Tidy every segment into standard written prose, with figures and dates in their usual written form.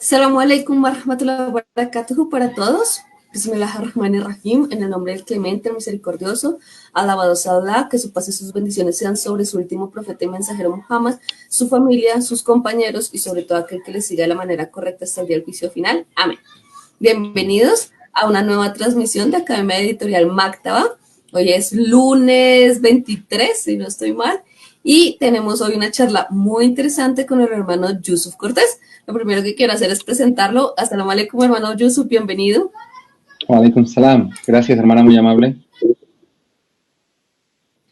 Salamu alaikum wa rahmatullahi wa barakatuhu para todos. Bismillahirrahmanirrahim, en el nombre del Clemente, el Misericordioso. Alabado sea Allah, que su paz y sus bendiciones sean sobre su último profeta y mensajero Muhammad, su familia, sus compañeros y sobre todo aquel que le siga de la manera correcta hasta el día del juicio final. Amén. Bienvenidos a una nueva transmisión de Academia Editorial Maktaba. Hoy es lunes 23, si no estoy mal, y tenemos hoy una charla muy interesante con el hermano Yusuf Cortés. Lo primero que quiero hacer es presentarlo. Assalamu alaikum, hermano Yusuf, bienvenido. Walaikum salam. Gracias, hermana, muy amable.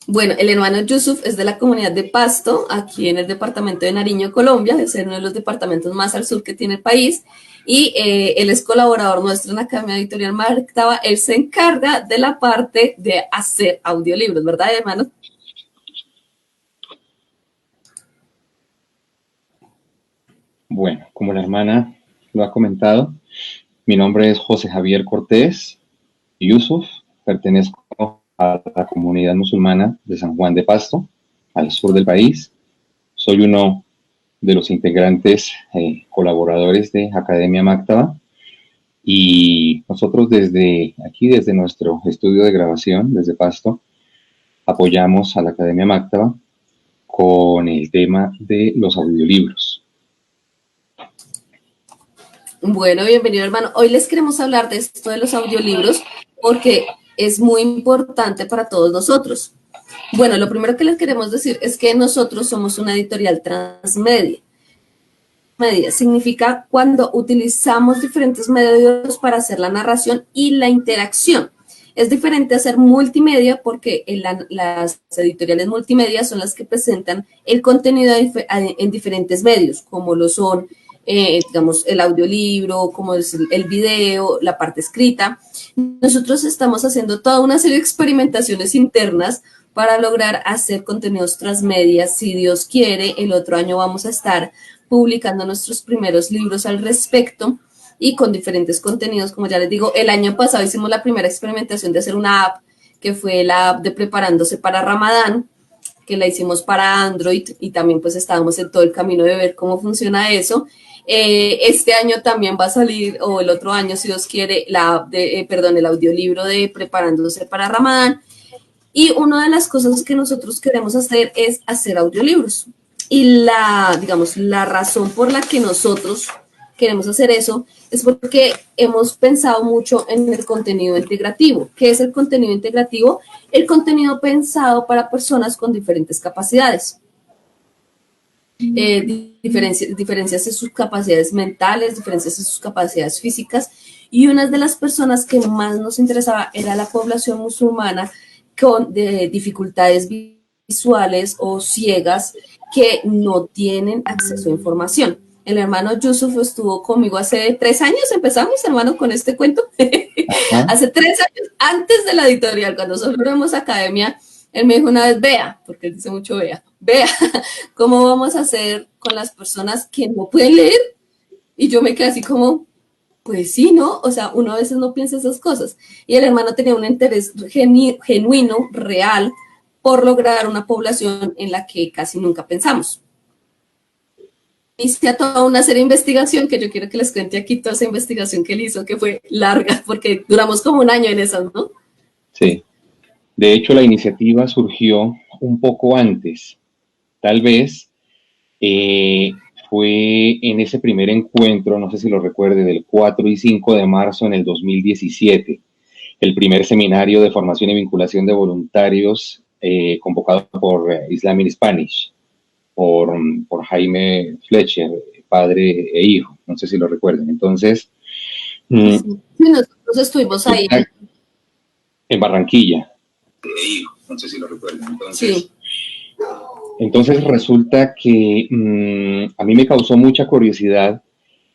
Bueno, el hermano Yusuf es de la comunidad de Pasto, aquí en el departamento de Nariño, Colombia, es uno de los departamentos más al sur que tiene el país, y él es colaborador nuestro en la Academia Editorial Maktaba. Él se encarga de la parte de hacer audiolibros, ¿verdad, hermano? Bueno, como la hermana lo ha comentado, mi nombre es José Javier Cortés Yusuf, pertenezco a la comunidad musulmana de San Juan de Pasto, al sur del país. Soy uno de los integrantes colaboradores de Academia Maktaba, y nosotros desde aquí, desde nuestro estudio de grabación, desde Pasto, apoyamos a la Academia Maktaba con el tema de los audiolibros. Bueno, bienvenido, hermano. Hoy les queremos hablar de esto de los audiolibros porque es muy importante para todos nosotros. Bueno, lo primero que les queremos decir es que nosotros somos una editorial transmedia. Media significa cuando utilizamos diferentes medios para hacer la narración y la interacción. Es diferente hacer multimedia porque las editoriales multimedia son las que presentan el contenido en diferentes medios, como lo son, digamos, el audiolibro, como es el video, la parte escrita. Nosotros estamos haciendo toda una serie de experimentaciones internas para lograr hacer contenidos transmedia. Si Dios quiere, el otro año vamos a estar publicando nuestros primeros libros al respecto y con diferentes contenidos. Como ya les digo, el año pasado hicimos la primera experimentación de hacer una app, que fue la app de Preparándose para Ramadán, que la hicimos para Android, y también pues estábamos en todo el camino de ver cómo funciona eso. Este año también va a salir, o el otro año, si Dios quiere, la app el audiolibro de Preparándose para Ramadán. Y una de las cosas que nosotros queremos hacer es hacer audiolibros. Y la razón por la que nosotros queremos hacer eso es porque hemos pensado mucho en el contenido integrativo. ¿Qué es el contenido integrativo? El contenido pensado para personas con diferentes capacidades. Diferencias en sus capacidades mentales, diferencias en sus capacidades físicas, y una de las personas que más nos interesaba era la población musulmana con dificultades visuales o ciegas que no tienen acceso a información. El hermano Yusuf estuvo conmigo hace 3 años, empezamos, hermano, con este cuento. Hace 3 años, antes de la editorial, cuando solo éramos academia, él me dijo una vez, vea, porque él dice mucho vea, ¿cómo vamos a hacer con las personas que no pueden leer? Y yo me quedé así como, pues sí, ¿no? O sea, uno a veces no piensa esas cosas. Y el hermano tenía un interés genuino, real, por lograr una población en la que casi nunca pensamos. Hice toda una serie de investigación, que yo quiero que les cuente aquí toda esa investigación que él hizo, que fue larga, porque duramos como 1 año en esas, ¿no? Sí. De hecho, la iniciativa surgió un poco antes. Tal vez fue en ese primer encuentro, no sé si lo recuerde, del 4 y 5 de marzo en el 2017, el primer seminario de formación y vinculación de voluntarios convocado por Islam in Spanish, por Jaime Fletcher, padre e hijo, no sé si lo recuerden. Entonces, sí, nosotros estuvimos ahí. En Barranquilla. No sé si lo recuerdan. Entonces, sí. Entonces resulta que a mí me causó mucha curiosidad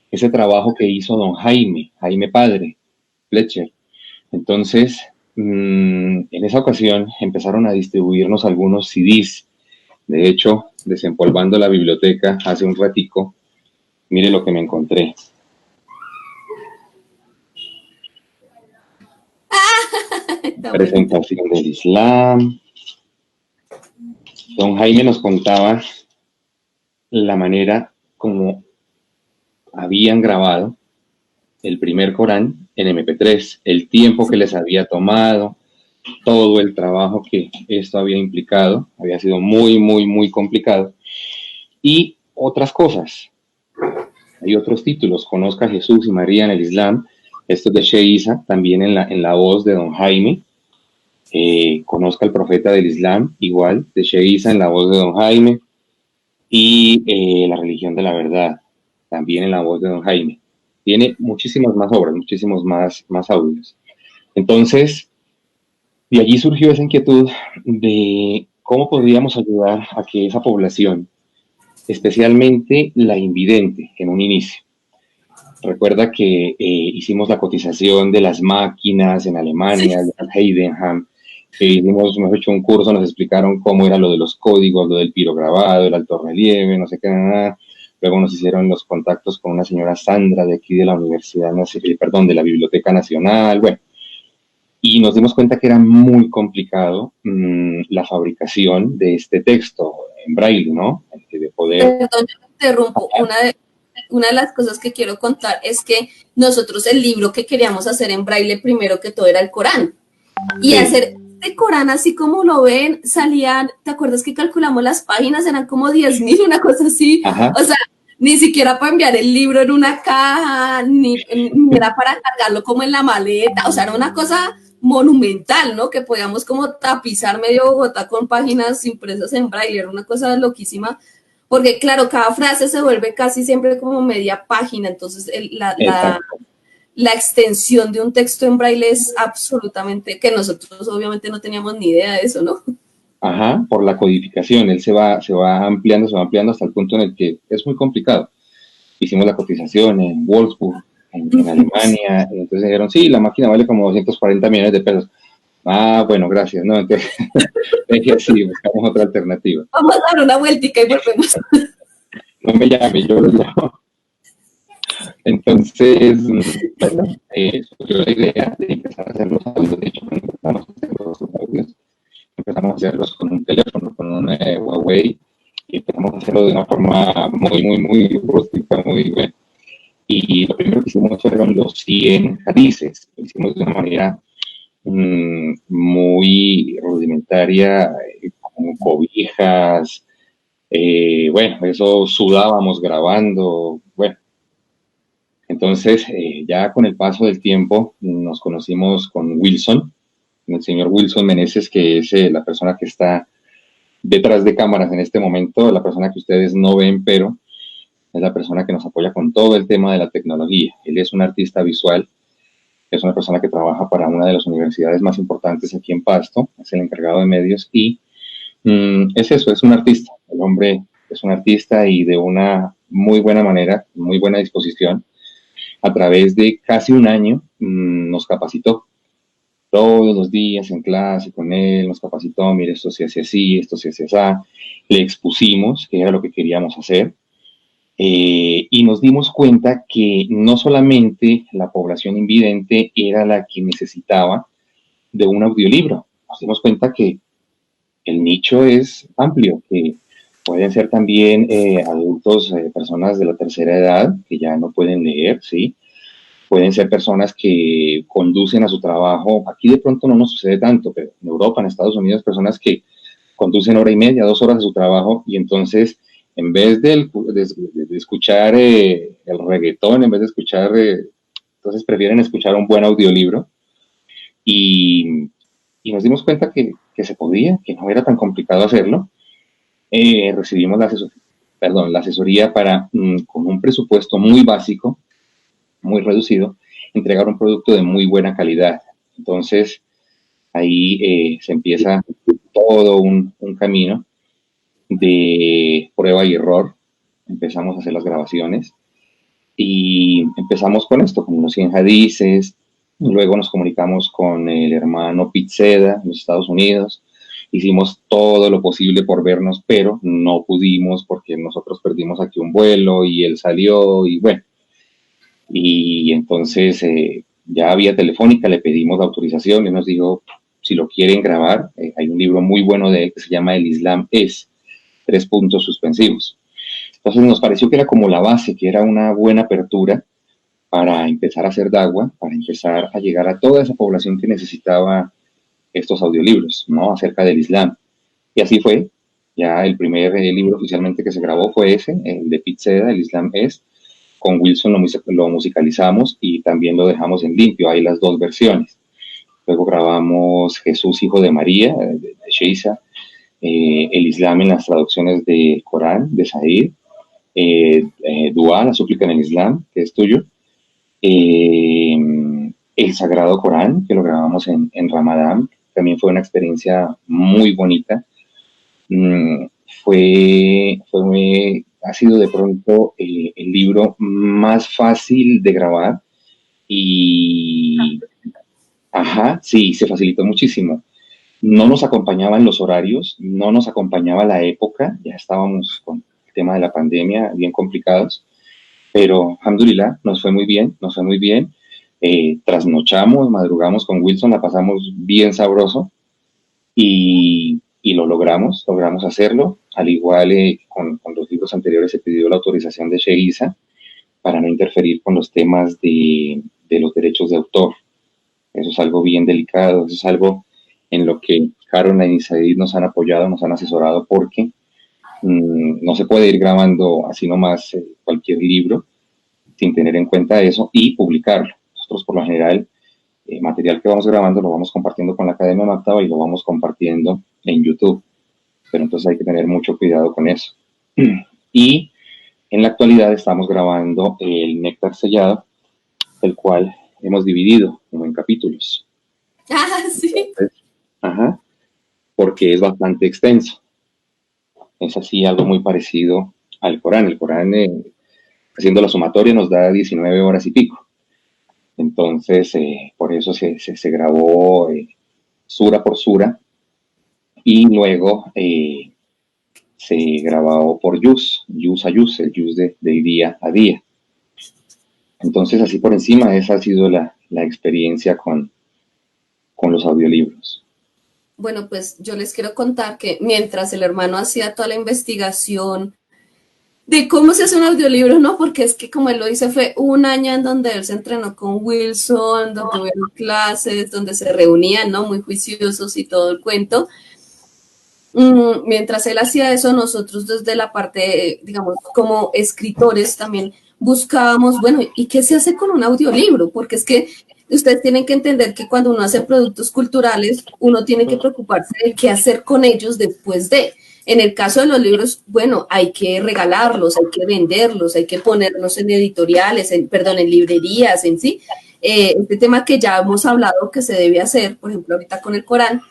ese trabajo que hizo don Jaime padre, Fletcher. Entonces, en esa ocasión empezaron a distribuirnos algunos CDs. De hecho, desempolvando la biblioteca hace un ratico, mire lo que me encontré. Presentación del Islam. Don Jaime nos contaba la manera como habían grabado el primer Corán en MP3, el tiempo que les había tomado, todo el trabajo que esto había implicado, había sido muy, muy, muy complicado. Y otras cosas, hay otros títulos, Conozca a Jesús y María en el Islam, esto es de Sheikh Isa, también en la voz de Don Jaime, Conozca al Profeta del Islam, igual, de Sheikh Isa en la voz de Don Jaime, y La Religión de la Verdad, también en la voz de Don Jaime. Tiene muchísimas más obras, muchísimos más audios. Entonces, de allí surgió esa inquietud de cómo podríamos ayudar a que esa población, especialmente la invidente en un inicio. Recuerda que hicimos la cotización de las máquinas en Alemania, de Heidenheim, hemos hecho un curso, nos explicaron cómo era lo de los códigos, lo del pirograbado, el alto relieve, no sé qué, nada. Luego nos hicieron los contactos con una señora Sandra de aquí de la Universidad, no sé, perdón, de la Biblioteca Nacional, bueno. Y nos dimos cuenta que era muy complicado la fabricación de este texto en braille, ¿no? De poder... Perdón, yo me interrumpo. Una de las cosas que quiero contar es que nosotros el libro que queríamos hacer en braille primero que todo era el Corán. Y hacer este Corán así como lo ven, salían, ¿te acuerdas que calculamos las páginas? Eran como 10.000, una cosa así. Ajá. O sea, ni siquiera para enviar el libro en una caja, ni era para cargarlo como en la maleta. O sea, era una cosa monumental, ¿no? Que podíamos como tapizar medio Bogotá con páginas impresas en braille. Era una cosa loquísima. Porque, claro, cada frase se vuelve casi siempre como media página. Entonces, la extensión de un texto en braille es absolutamente, que nosotros obviamente no teníamos ni idea de eso, ¿no? Ajá, por la codificación, él se va ampliando hasta el punto en el que es muy complicado. Hicimos la cotización en Wolfsburg, en Alemania, entonces dijeron, sí, la máquina vale como 240 millones de pesos. Ah, bueno, gracias, ¿no? Entonces, sí, buscamos otra alternativa. Vamos a dar una vueltica y volvemos. No me llame, yo lo llamo. Entonces, bueno, surgió la idea de empezar a hacer los audios. De hecho, empezamos a hacer los audios, empezamos a hacerlos con un teléfono, con un Huawei, y empezamos a hacerlo de una forma muy, muy, muy rústica, muy buena. Y lo primero que hicimos fueron los 100 hadices. Lo hicimos de una manera muy rudimentaria, como cobijas, bueno, eso sudábamos grabando, bueno. Entonces, ya con el paso del tiempo, nos conocimos con Wilson, el señor Wilson Meneses, que es la persona que está detrás de cámaras en este momento, la persona que ustedes no ven, pero es la persona que nos apoya con todo el tema de la tecnología. Él es un artista visual, es una persona que trabaja para una de las universidades más importantes aquí en Pasto, es el encargado de medios y es eso, es un artista. El hombre es un artista y de una muy buena manera, muy buena disposición. A través de casi un año nos capacitó. Todos los días en clase con él, nos capacitó, mire, esto se hace así, esto se hace así. Le expusimos qué era lo que queríamos hacer. Y nos dimos cuenta que no solamente la población invidente era la que necesitaba de un audiolibro. Nos dimos cuenta que el nicho es amplio, que pueden ser también adultos, personas de la tercera edad que ya no pueden leer, ¿sí? Pueden ser personas que conducen a su trabajo. Aquí de pronto no nos sucede tanto, pero en Europa, en Estados Unidos, personas que conducen hora y media, 2 horas de su trabajo y entonces en vez de escuchar el reggaetón, en vez de escuchar, entonces prefieren escuchar un buen audiolibro y nos dimos cuenta que se podía, que no era tan complicado hacerlo. Recibimos la asesoría para, con un presupuesto muy básico, muy reducido, entregar un producto de muy buena calidad. Entonces, ahí se empieza todo un camino de prueba y error. Empezamos a hacer las grabaciones y empezamos con esto, con unos 100 hadices. Luego nos comunicamos con el hermano Pizzeda en los Estados Unidos. Hicimos todo lo posible por vernos, pero no pudimos porque nosotros perdimos aquí un vuelo y él salió y bueno. Y entonces ya vía telefónica le pedimos la autorización y nos dijo si lo quieren grabar. Hay un libro muy bueno de él que se llama El Islam es, 3 puntos suspensivos. Entonces nos pareció que era como la base, que era una buena apertura para empezar a hacer dagua, para empezar a llegar a toda esa población que necesitaba estos audiolibros, ¿no? Acerca del Islam. Y así fue. Ya el primer libro oficialmente que se grabó fue ese, el de Pete Seda, El Islam es. Con Wilson lo musicalizamos y también lo dejamos en limpio. Hay las dos versiones. Luego grabamos Jesús, Hijo de María, de Sheisa, el Islam en las traducciones del Corán, de Said, Dua, la súplica en el Islam, que es tuyo, el Sagrado Corán, que lo grabamos en Ramadán, también fue una experiencia muy bonita. Ha sido de pronto el libro más fácil de grabar y, ajá, sí, se facilitó muchísimo. No nos acompañaban los horarios, no nos acompañaba la época, ya estábamos con el tema de la pandemia bien complicados, pero alhamdulillah, nos fue muy bien, nos fue muy bien. Trasnochamos, madrugamos con Wilson, la pasamos bien sabroso y lo logramos hacerlo. Al igual con los libros anteriores se pidió la autorización de Sheisa para no interferir con los temas de los derechos de autor. Eso es algo bien delicado, eso es algo en lo que Caroline y Said nos han apoyado, nos han asesorado, porque no se puede ir grabando así nomás cualquier libro sin tener en cuenta eso y publicarlo. Nosotros por lo general material que vamos grabando lo vamos compartiendo con la Academia Mactaba y lo vamos compartiendo en YouTube, pero entonces hay que tener mucho cuidado con eso. Y en la actualidad estamos grabando el Néctar Sellado, el cual hemos dividido como en capítulos. Ah, sí. Entonces, ajá, porque es bastante extenso. Es así algo muy parecido al Corán. El Corán, haciendo la sumatoria, nos da 19 horas y pico. Entonces, por eso se grabó sura por sura y luego se grabó por yus a yus, el yus del día a día. Entonces, así por encima, esa ha sido la experiencia con los audiolibros. Bueno, pues yo les quiero contar que mientras el hermano hacía toda la investigación de cómo se hace un audiolibro, ¿no? Porque es que, como él lo dice, fue un año en donde él se entrenó con Wilson, donde tuvieron clases, donde se reunían, ¿no? Muy juiciosos y todo el cuento. Mientras él hacía eso, nosotros desde la parte, digamos, como escritores también buscábamos, bueno, ¿y qué se hace con un audiolibro? Porque es que ustedes tienen que entender que cuando uno hace productos culturales, uno tiene que preocuparse de qué hacer con ellos después de. En el caso de los libros, bueno, hay que regalarlos, hay que venderlos, hay que ponerlos en editoriales, en librerías, en sí. Este tema que ya hemos hablado que se debe hacer, por ejemplo, ahorita con el Corán.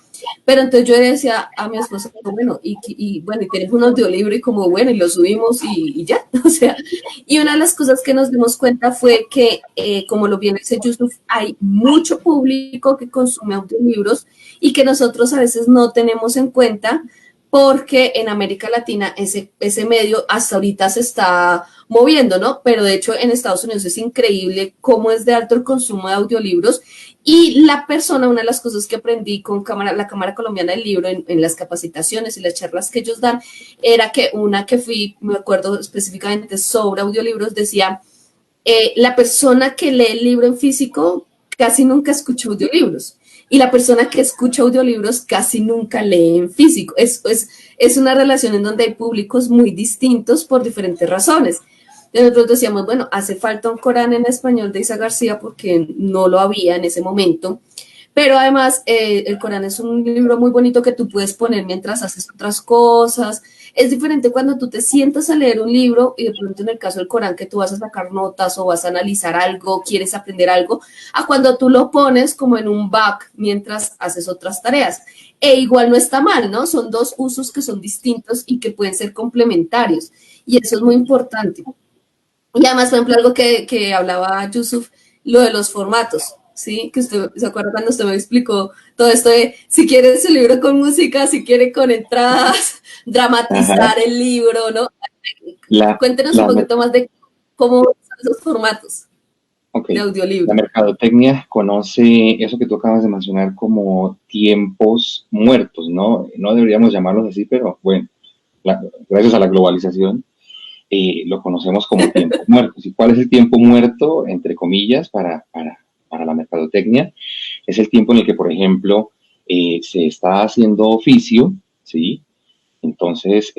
Pero entonces yo decía a mi esposa, bueno, y tienes un audiolibro y como, bueno, y lo subimos y ya, o sea, y una de las cosas que nos dimos cuenta fue que, como lo bien dice Yusuf, hay mucho público que consume audiolibros y que nosotros a veces no tenemos en cuenta porque en América Latina ese medio hasta ahorita se está moviendo, ¿no? Pero de hecho en Estados Unidos es increíble cómo es de alto el consumo de audiolibros. Y la persona, una de las cosas que aprendí con la Cámara Colombiana del Libro en las capacitaciones y las charlas que ellos dan, era que una que fui, me acuerdo específicamente sobre audiolibros, decía, la persona que lee el libro en físico casi nunca escucha audiolibros. Y la persona que escucha audiolibros casi nunca lee en físico. Es una relación en donde hay públicos muy distintos por diferentes razones. Nosotros decíamos, bueno, hace falta un Corán en español de Isa García porque no lo había en ese momento, pero además el Corán es un libro muy bonito que tú puedes poner mientras haces otras cosas. Es diferente cuando tú te sientas a leer un libro y de pronto en el caso del Corán que tú vas a sacar notas o vas a analizar algo, quieres aprender algo, a cuando tú lo pones como en un back mientras haces otras tareas. E igual no está mal, ¿no? Son dos usos que son distintos y que pueden ser complementarios y eso es muy importante. Y además, por ejemplo, algo que hablaba Yusuf, lo de los formatos, ¿sí? Que usted se acuerda cuando usted me explicó todo esto de si quiere su libro con música, si quiere con entradas, dramatizar Ajá. el libro, ¿no? Cuéntenos un poquito más de cómo son esos formatos de audiolibro. La mercadotecnia conoce eso que tú acabas de mencionar como tiempos muertos, ¿no? No deberíamos llamarlos así, pero bueno, gracias a la globalización, lo conocemos como tiempos muertos. ¿Y cuál es el tiempo muerto, entre comillas, para la mercadotecnia? Es el tiempo en el que, por ejemplo, se está haciendo oficio, ¿sí? Entonces,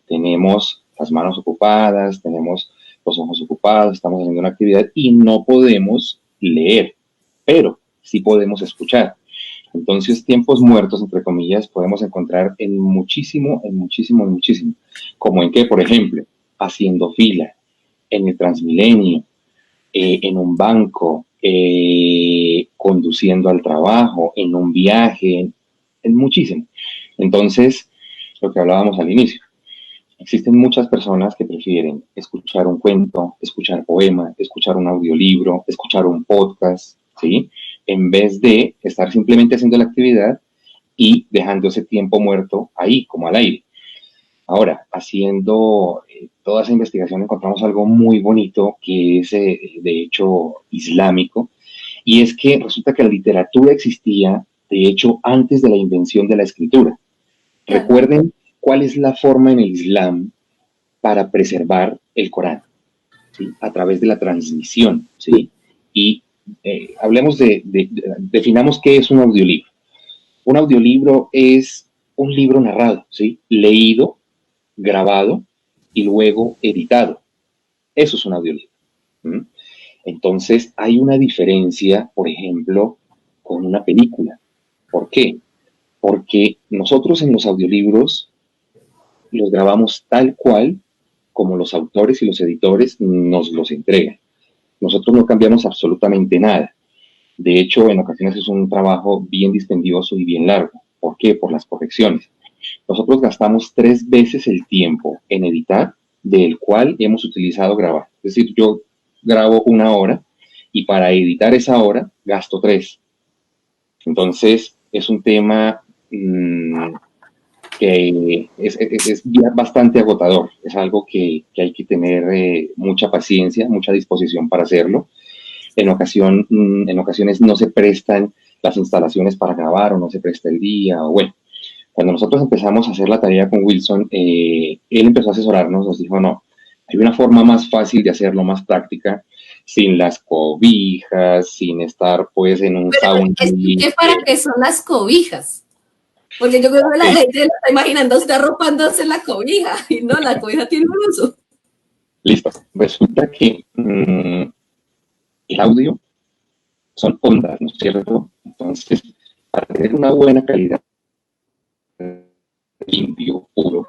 tenemos las manos ocupadas, tenemos los ojos ocupados, estamos haciendo una actividad y no podemos leer, pero sí podemos escuchar. Entonces, tiempos muertos, entre comillas, podemos encontrar en muchísimo, en muchísimo, en muchísimo. Como en que, por ejemplo, haciendo fila, en el Transmilenio, en un banco, conduciendo al trabajo, en un viaje, en muchísimo. Entonces, lo que hablábamos al inicio, existen muchas personas que prefieren escuchar un cuento, escuchar poema, escuchar un audiolibro, escuchar un podcast, ¿sí? En vez de estar simplemente haciendo la actividad y dejando ese tiempo muerto ahí, como al aire. Ahora, haciendo toda esa investigación encontramos algo muy bonito que es, de hecho, islámico, y es que resulta que la literatura existía, de hecho, antes de la invención de la escritura. Claro. Recuerden cuál es la forma en el Islam para preservar el Corán, ¿sí? A través de la transmisión, ¿sí? Y hablemos definamos qué es un audiolibro. Un audiolibro es un libro narrado, ¿sí? Leído, grabado y luego editado. Eso es un audiolibro. ¿Mm? Entonces, hay una diferencia, por ejemplo, con una película. ¿Por qué? Porque nosotros en los audiolibros los grabamos tal cual como los autores y los editores nos los entregan. Nosotros no cambiamos absolutamente nada. De hecho, en ocasiones es un trabajo bien dispendioso y bien largo. ¿Por qué? Por las correcciones. Nosotros gastamos 3 veces el tiempo en editar del cual hemos utilizado grabar. Es decir, yo grabo 1 hora y para editar esa hora gasto 3. Entonces, es un tema que es bastante agotador. Es algo que hay que tener mucha paciencia, mucha disposición para hacerlo. En ocasiones no se prestan las instalaciones para grabar o no se presta el día. O bueno, cuando nosotros empezamos a hacer la tarea con Wilson, él empezó a asesorarnos, nos dijo, no, hay una forma más fácil de hacerlo, más práctica, sin las cobijas, sin estar pues en un sauna. Explique para qué son las cobijas. Porque yo creo que la gente está imaginando usted arropándose la cobija. Y no, la cobija tiene un uso. Listo. Resulta que el audio son ondas, ¿no es cierto? Entonces, para tener una buena calidad, limpio, puro,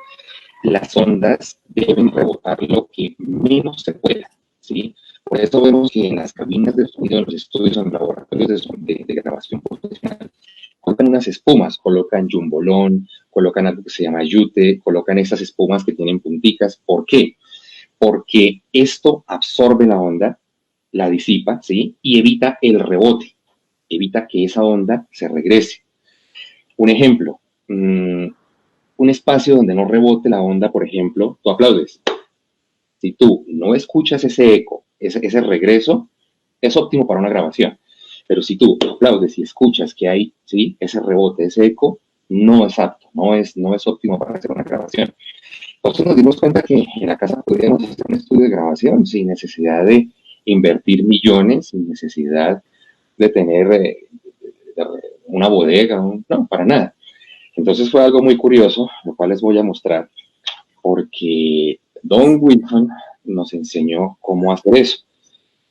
las ondas deben rebotar lo que menos se pueda, ¿sí? Por eso vemos que en las cabinas de sonido, en los estudios, en laboratorios de grabación profesional, colocan unas espumas, colocan jumbolón, colocan algo que se llama yute, colocan esas espumas que tienen punticas. ¿Por qué? Porque esto absorbe la onda, la disipa, ¿sí? Y evita el rebote, evita que esa onda se regrese. Un ejemplo, un espacio donde no rebote la onda, por ejemplo, tú aplaudes. Si tú no escuchas ese eco, ese regreso, es óptimo para una grabación. Pero si tú aplaudes y escuchas que hay, ¿sí? Ese rebote, ese eco, no es apto, no es óptimo para hacer una grabación. Entonces nos dimos cuenta que en la casa podríamos hacer un estudio de grabación sin necesidad de invertir millones, sin necesidad de tener una bodega, no, para nada. Entonces fue algo muy curioso, lo cual les voy a mostrar, porque Don Wilson nos enseñó cómo hacer eso.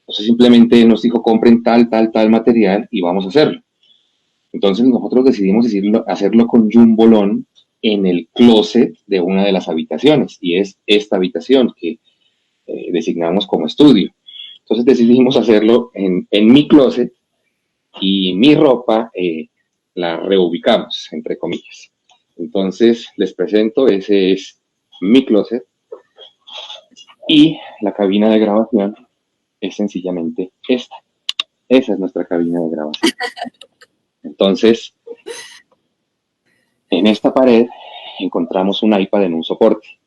Entonces simplemente nos dijo, compren tal material y vamos a hacerlo. Entonces nosotros decidimos hacerlo con jumbolón en el closet de una de las habitaciones, y es esta habitación que designamos como estudio. Entonces decidimos hacerlo en mi closet y mi ropa la reubicamos, entre comillas. Entonces les presento, ese es mi closet y la cabina de grabación es sencillamente esta. Esa es nuestra cabina de grabación. Entonces, en esta pared encontramos un iPad en un soporte.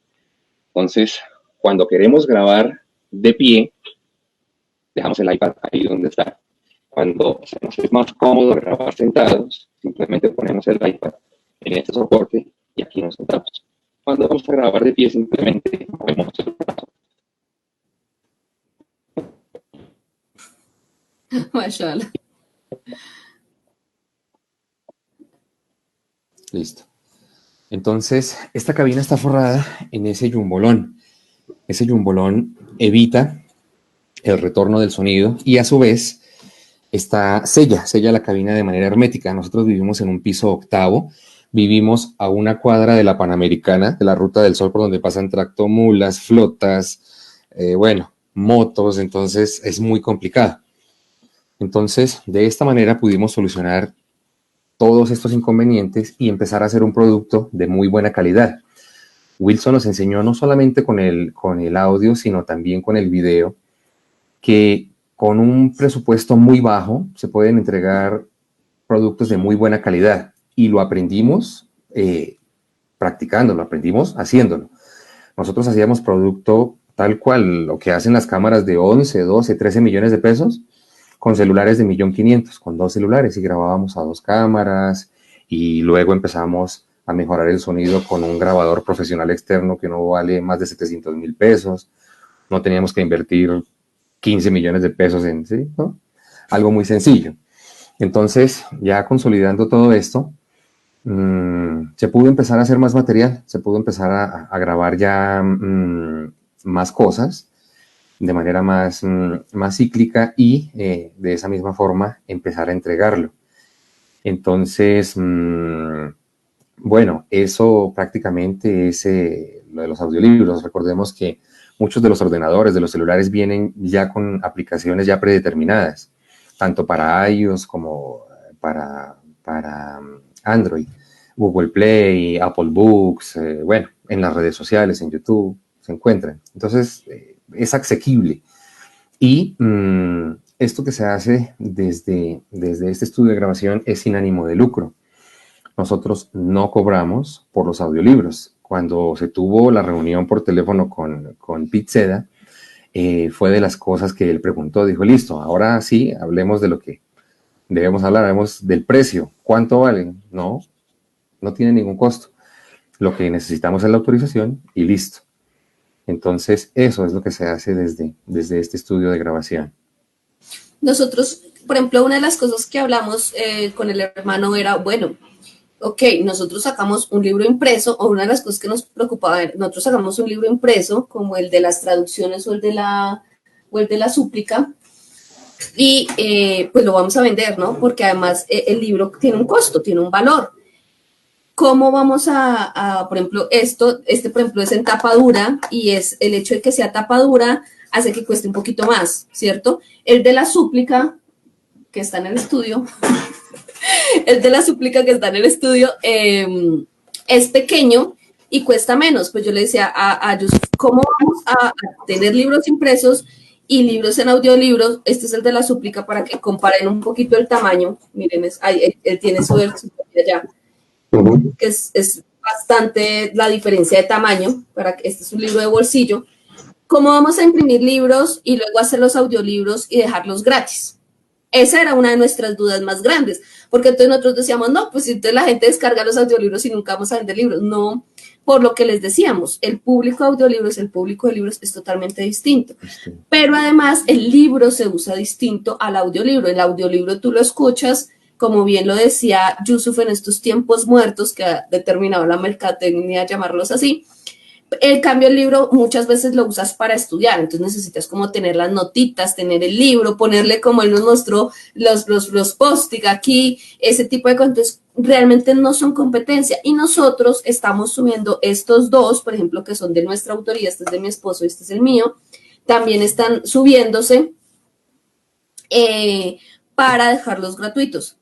Entonces, cuando queremos grabar de pie, dejamos el iPad ahí donde está. Cuando nos es más cómodo grabar sentados, simplemente ponemos el iPad en este soporte y aquí nos sentamos. cuando vamos a grabar de pie simplemente movemos el brazo. Mashallah. Listo. Entonces, esta cabina está forrada en ese yumbolón. Ese yumbolón evita el retorno del sonido y a su vez sella la cabina de manera hermética. Nosotros vivimos en un piso octavo, vivimos a una cuadra de la Panamericana, de la Ruta del Sol, por donde pasan tractomulas, flotas, motos, entonces es muy complicado. Entonces, de esta manera pudimos solucionar todos estos inconvenientes y empezar a hacer un producto de muy buena calidad. Wilson nos enseñó no solamente con el audio, sino también con el video, que con un presupuesto muy bajo se pueden entregar productos de muy buena calidad. Y lo aprendimos practicando, lo aprendimos haciéndolo. Nosotros hacíamos producto tal cual, lo que hacen las cámaras de 11, 12, 13 millones de pesos, con celulares de 1.500.000, con 2 celulares, y grabábamos a 2 cámaras, y luego empezamos a mejorar el sonido con un grabador profesional externo que no vale más de 700.000 pesos. No teníamos que invertir 15 millones de pesos en, ¿sí? ¿No? Algo muy sencillo. Entonces, ya consolidando todo esto, se pudo empezar a hacer más material, se pudo empezar a grabar ya más cosas de manera más cíclica y de esa misma forma empezar a entregarlo. Entonces, eso prácticamente es lo de los audiolibros. Recordemos que muchos de los ordenadores, de los celulares, vienen ya con aplicaciones ya predeterminadas, tanto para iOS como para Android, Google Play, Apple Books, en las redes sociales, en YouTube, se encuentran. Entonces, es asequible. Y esto que se hace desde este estudio de grabación es sin ánimo de lucro. Nosotros no cobramos por los audiolibros. Cuando se tuvo la reunión por teléfono con Pete Seda, fue de las cosas que él preguntó. Dijo, listo, ahora sí, hablemos de lo que debemos hablar, hablemos del precio. ¿Cuánto vale? No tiene ningún costo. Lo que necesitamos es la autorización y listo. Entonces, eso es lo que se hace desde este estudio de grabación. Nosotros, por ejemplo, una de las cosas que hablamos con el hermano era, nosotros sacamos un libro impreso, o una de las cosas que nos preocupaba, nosotros sacamos un libro impreso, como el de las traducciones o el de la súplica, y pues lo vamos a vender, ¿no? Porque además el libro tiene un costo, tiene un valor. ¿Cómo vamos por ejemplo, por ejemplo, es en tapa dura, y es el hecho de que sea tapa dura hace que cueste un poquito más, ¿cierto? El de la súplica, que está en el estudio, es pequeño y cuesta menos. Pues yo le decía a Yusuf, ¿cómo vamos a tener libros impresos y libros en audiolibros? Este es el de la súplica, para que comparen un poquito el tamaño. Miren, él tiene su allá, que es bastante la diferencia de tamaño. Este es un libro de bolsillo. ¿Cómo vamos a imprimir libros y luego hacer los audiolibros y dejarlos gratis? Esa era una de nuestras dudas más grandes, porque entonces nosotros decíamos, no, pues entonces la gente descarga los audiolibros y nunca vamos a vender libros. No, por lo que les decíamos, el público de audiolibros, el público de libros es totalmente distinto. Pero además el libro se usa distinto al audiolibro. El audiolibro tú lo escuchas, como bien lo decía Yusuf, en estos tiempos muertos que ha determinado la mercadotecnia, llamarlos así. En cambio, el libro muchas veces lo usas para estudiar, entonces necesitas como tener las notitas, tener el libro, ponerle, como él nos mostró, los post-it aquí, ese tipo de cosas. Entonces, realmente no son competencia. Y nosotros estamos subiendo estos dos, por ejemplo, que son de nuestra autoría, este es de mi esposo, este es el mío, también están subiéndose para dejarlos gratuitos,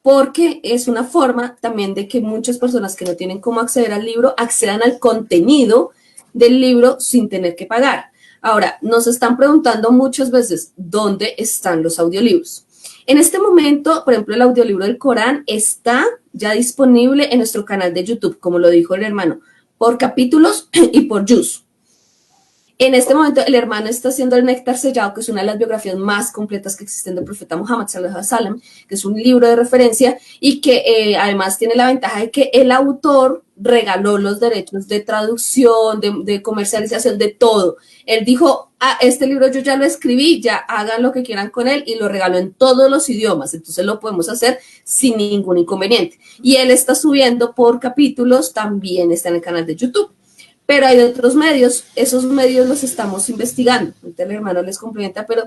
porque es una forma también de que muchas personas que no tienen cómo acceder al libro accedan al contenido del libro sin tener que pagar. Ahora, nos están preguntando muchas veces, ¿dónde están los audiolibros? En este momento, por ejemplo, el audiolibro del Corán está ya disponible en nuestro canal de YouTube, como lo dijo el hermano, por capítulos y por juz. En este momento, el hermano está haciendo el Néctar Sellado, que es una de las biografías más completas que existen del profeta Muhammad sallallahu alaihi wasallam, que es un libro de referencia y que además tiene la ventaja de que el autor regaló los derechos de traducción, de comercialización, de todo. Él dijo, este libro yo ya lo escribí, ya hagan lo que quieran con él, y lo regaló en todos los idiomas, entonces lo podemos hacer sin ningún inconveniente. Y él está subiendo por capítulos, también está en el canal de YouTube. Pero hay otros medios, esos medios los estamos investigando. Ahorita el hermano les complementa, pero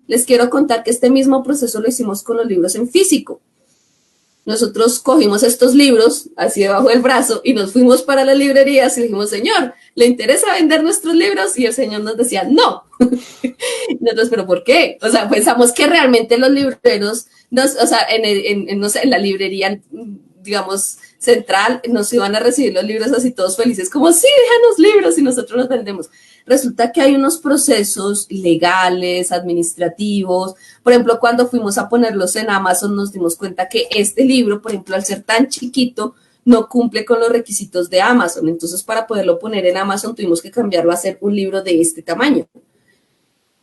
les quiero contar que este mismo proceso lo hicimos con los libros en físico. Nosotros cogimos estos libros así debajo del brazo y nos fuimos para las librerías y dijimos, señor, ¿le interesa vender nuestros libros? Y el señor nos decía, no. Nosotros, ¿pero por qué? O sea, pensamos que realmente los libreros, o sea, no sé, en la librería, digamos, central, nos iban a recibir los libros así todos felices, como, sí, déjanos libros y nosotros los vendemos. Resulta que hay unos procesos legales, administrativos. Por ejemplo, cuando fuimos a ponerlos en Amazon, nos dimos cuenta que este libro, por ejemplo, al ser tan chiquito, no cumple con los requisitos de Amazon. Entonces, para poderlo poner en Amazon, tuvimos que cambiarlo a ser un libro de este tamaño,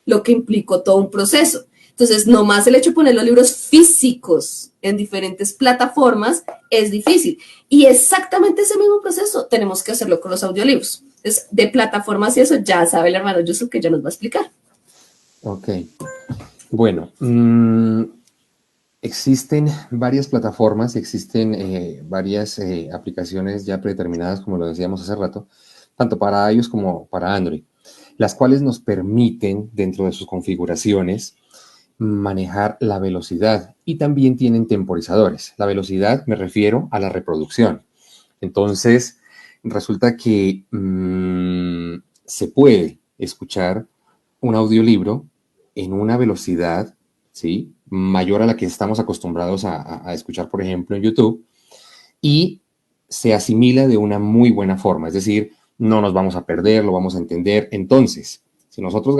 lo que implicó todo un proceso. Entonces, nomás el hecho de poner los libros físicos en diferentes plataformas es difícil. Y exactamente ese mismo proceso tenemos que hacerlo con los audiolibros. Entonces, de plataformas y eso ya sabe el hermano Yusuf, que ya nos va a explicar. Ok. Bueno, existen varias plataformas, existen varias aplicaciones ya predeterminadas, como lo decíamos hace rato, tanto para iOS como para Android, las cuales nos permiten, dentro de sus configuraciones, manejar la velocidad, y también tienen temporizadores. La velocidad me refiero a la reproducción. Entonces, resulta que se puede escuchar un audiolibro en una velocidad, ¿sí?, mayor a la que estamos acostumbrados a escuchar, por ejemplo, en YouTube, y se asimila de una muy buena forma. Es decir, no nos vamos a perder, lo vamos a entender. Entonces, si nosotros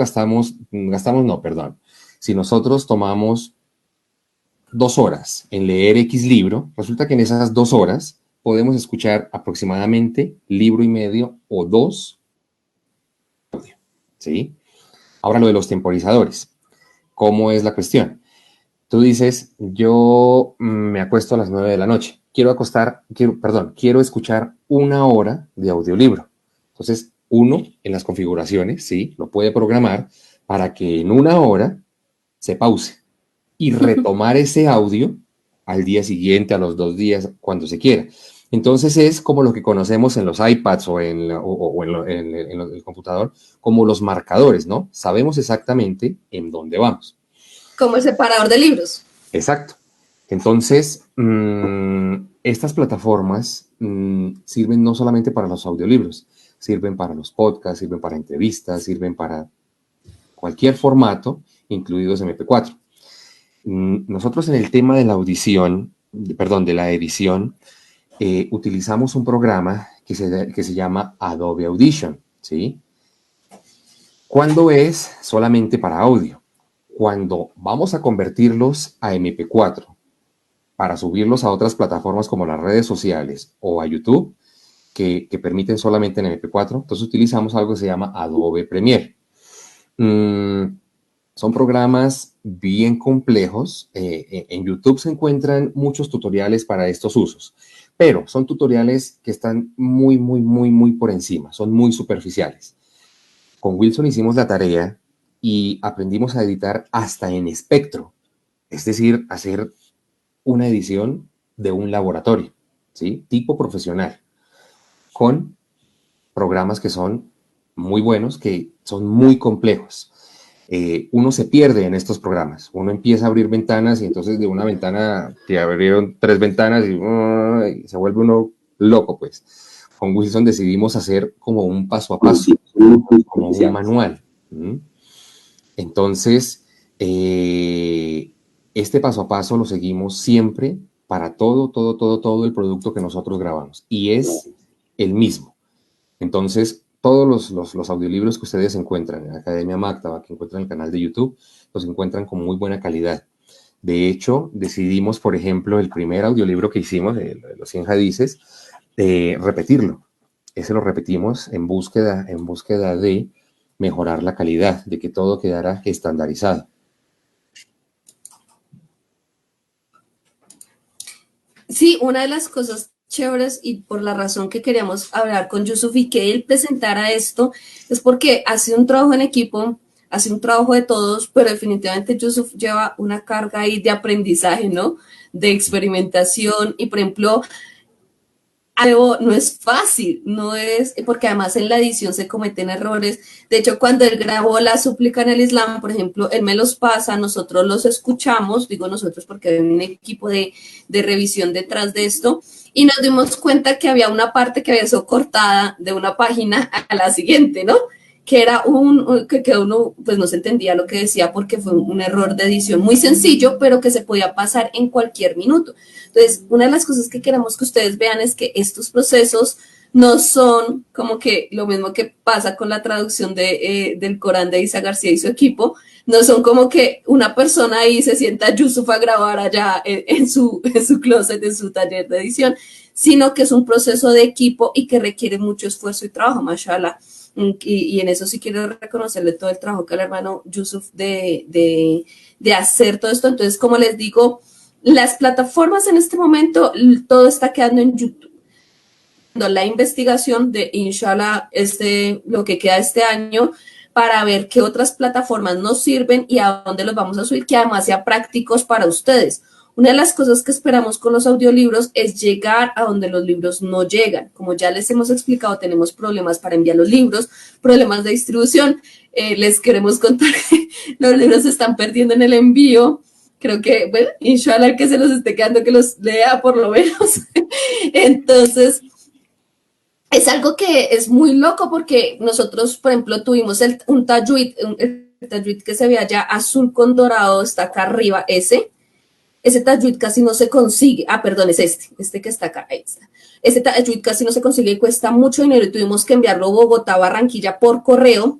si nosotros tomamos 2 horas en leer X libro, resulta que en esas 2 horas podemos escuchar aproximadamente libro y medio o 2 audio, ¿sí? Ahora lo de los temporizadores. ¿Cómo es la cuestión? Tú dices, yo me acuesto a las 9 de la noche. Quiero escuchar 1 hora de audiolibro. Entonces, uno en las configuraciones, sí, lo puede programar para que en 1 hora se pause y retomar ese audio al día siguiente, a los 2 días, cuando se quiera. Entonces es como lo que conocemos en los iPads o en el computador, como los marcadores, ¿no? Sabemos exactamente en dónde vamos. Como el separador de libros. Exacto. Entonces, estas plataformas sirven no solamente para los audiolibros, sirven para los podcasts, sirven para entrevistas, sirven para cualquier formato, incluidos MP4. Nosotros en el tema de la de la edición, utilizamos un programa que se llama Adobe Audition, ¿sí? ¿Cuándo es solamente para audio? Cuando vamos a convertirlos a MP4 para subirlos a otras plataformas como las redes sociales o a YouTube, que permiten solamente en MP4, entonces utilizamos algo que se llama Adobe Premiere. Son programas bien complejos. En YouTube se encuentran muchos tutoriales para estos usos, pero son tutoriales que están muy, muy, muy, muy por encima, son muy superficiales. Con Wilson hicimos la tarea y aprendimos a editar hasta en espectro, es decir, hacer una edición de un laboratorio, ¿sí?, tipo profesional, con programas que son muy buenos, que son muy complejos. Uno se pierde en estos programas. Uno empieza a abrir ventanas y entonces de una ventana te abrieron 3 ventanas y se vuelve uno loco, pues. Con Wilson decidimos hacer como un paso a paso, como un manual. Entonces, este paso a paso lo seguimos siempre para todo el producto que nosotros grabamos. Y es el mismo. Entonces, todos los audiolibros que ustedes encuentran en Academia Mactaba, que encuentran en el canal de YouTube, los encuentran con muy buena calidad. De hecho, decidimos, por ejemplo, el primer audiolibro que hicimos, de los 100 hadices, repetirlo. Ese lo repetimos en búsqueda de mejorar la calidad, de que todo quedara estandarizado. Sí, una de las cosas chéveres y por la razón que queríamos hablar con Yusuf y que él presentara esto es porque hace un trabajo en equipo, hace un trabajo de todos, pero definitivamente Yusuf lleva una carga ahí de aprendizaje, ¿no? De experimentación y, por ejemplo, algo no es fácil, no es, porque además en la edición se cometen errores. De hecho, cuando él grabó la súplica en el Islam, por ejemplo, él me los pasa, nosotros los escuchamos, digo nosotros porque hay un equipo de revisión detrás de esto, y nos dimos cuenta que había una parte que había sido cortada de una página a la siguiente, ¿no? Que era que uno pues no se entendía lo que decía porque fue un error de edición muy sencillo, pero que se podía pasar en cualquier minuto. Entonces, una de las cosas que queremos que ustedes vean es que estos procesos no son como que lo mismo que pasa con la traducción del Corán de Isa García y su equipo, no son como que una persona ahí se sienta Yusuf a grabar allá en su closet, en su taller de edición, sino que es un proceso de equipo y que requiere mucho esfuerzo y trabajo, mashallah. Y en eso sí quiero reconocerle todo el trabajo que el hermano Yusuf de hacer todo esto. Entonces, como les digo, las plataformas en este momento, todo está quedando en YouTube. La investigación de, inshallah, lo que queda este año, para ver qué otras plataformas nos sirven y a dónde los vamos a subir, que además sean prácticos para ustedes. Una de las cosas que esperamos con los audiolibros es llegar a donde los libros no llegan. Como ya les hemos explicado, tenemos problemas para enviar los libros, problemas de distribución. Les queremos contar que los libros se están perdiendo en el envío. Creo que, bueno, inshallah que se los esté quedando, que los lea por lo menos. Entonces, es algo que es muy loco porque nosotros, por ejemplo, tuvimos un tajwid, el tajwid que se ve allá azul con dorado, está acá arriba, ese tajwid casi no se consigue. Ah, perdón, es este que está acá, ahí está. Ese tajwid casi no se consigue y cuesta mucho dinero y tuvimos que enviarlo a Bogotá, Barranquilla por correo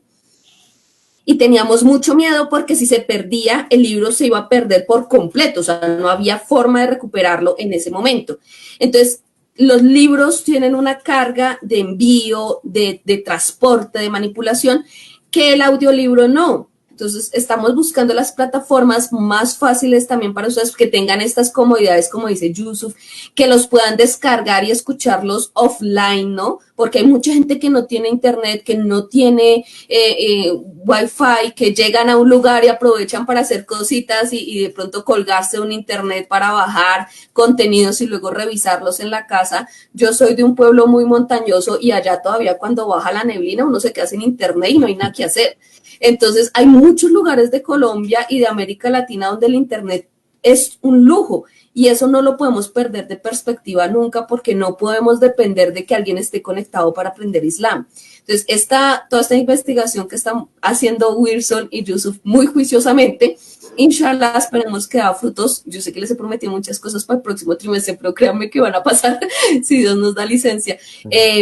y teníamos mucho miedo porque si se perdía, el libro se iba a perder por completo, o sea, no había forma de recuperarlo en ese momento. Entonces, los libros tienen una carga de envío, de transporte, de manipulación, que el audiolibro no. Entonces, estamos buscando las plataformas más fáciles también para ustedes, que tengan estas comodidades, como dice Yusuf, que los puedan descargar y escucharlos offline, ¿no? Porque hay mucha gente que no tiene internet, que no tiene wifi, que llegan a un lugar y aprovechan para hacer cositas y de pronto colgarse un internet para bajar contenidos y luego revisarlos en la casa. Yo soy de un pueblo muy montañoso y allá todavía cuando baja la neblina uno se queda sin internet y no hay nada que hacer. Entonces, hay muchos lugares de Colombia y de América Latina donde el internet es un lujo y eso no lo podemos perder de perspectiva nunca porque no podemos depender de que alguien esté conectado para aprender Islam. Entonces, toda esta investigación que están haciendo Wilson y Yusuf muy juiciosamente, inshallah, esperemos que da frutos. Yo sé que les he prometido muchas cosas para el próximo trimestre, pero créanme que van a pasar si Dios nos da licencia,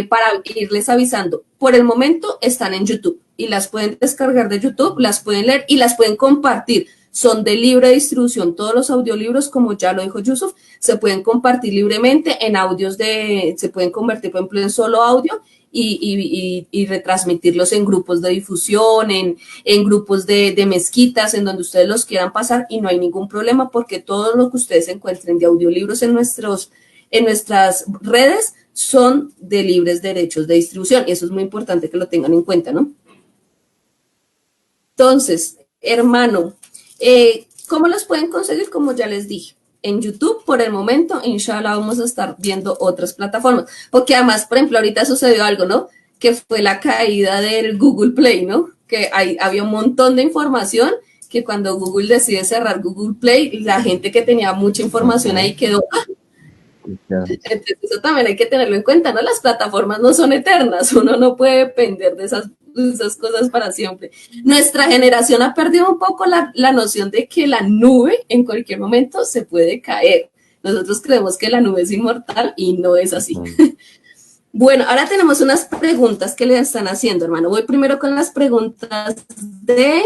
para irles avisando. Por el momento están en YouTube y las pueden descargar de YouTube, las pueden leer y las pueden compartir. Son de libre distribución. Todos los audiolibros, como ya lo dijo Yusuf, se pueden compartir libremente en audios se pueden convertir, por ejemplo, en solo audio y retransmitirlos en grupos de difusión, en grupos de mezquitas, en donde ustedes los quieran pasar y no hay ningún problema porque todo lo que ustedes encuentren de audiolibros en nuestras redes son de libres derechos de distribución y eso es muy importante que lo tengan en cuenta, ¿no? Entonces, hermano, ¿cómo los pueden conseguir? Como ya les dije, en YouTube por el momento, inshallah vamos a estar viendo otras plataformas, porque además, por ejemplo, ahorita sucedió algo, ¿no? Que fue la caída del Google Play, ¿no? Que había un montón de información que cuando Google decide cerrar Google Play, la gente que tenía mucha información ahí quedó. Entonces, eso también hay que tenerlo en cuenta, ¿no? Las plataformas no son eternas, uno no puede depender de esas cosas para siempre. Nuestra generación ha perdido un poco la noción de que la nube en cualquier momento se puede caer. Nosotros creemos que la nube es inmortal y no es así. Bueno, ahora tenemos unas preguntas que le están haciendo, hermano. Voy primero con las preguntas de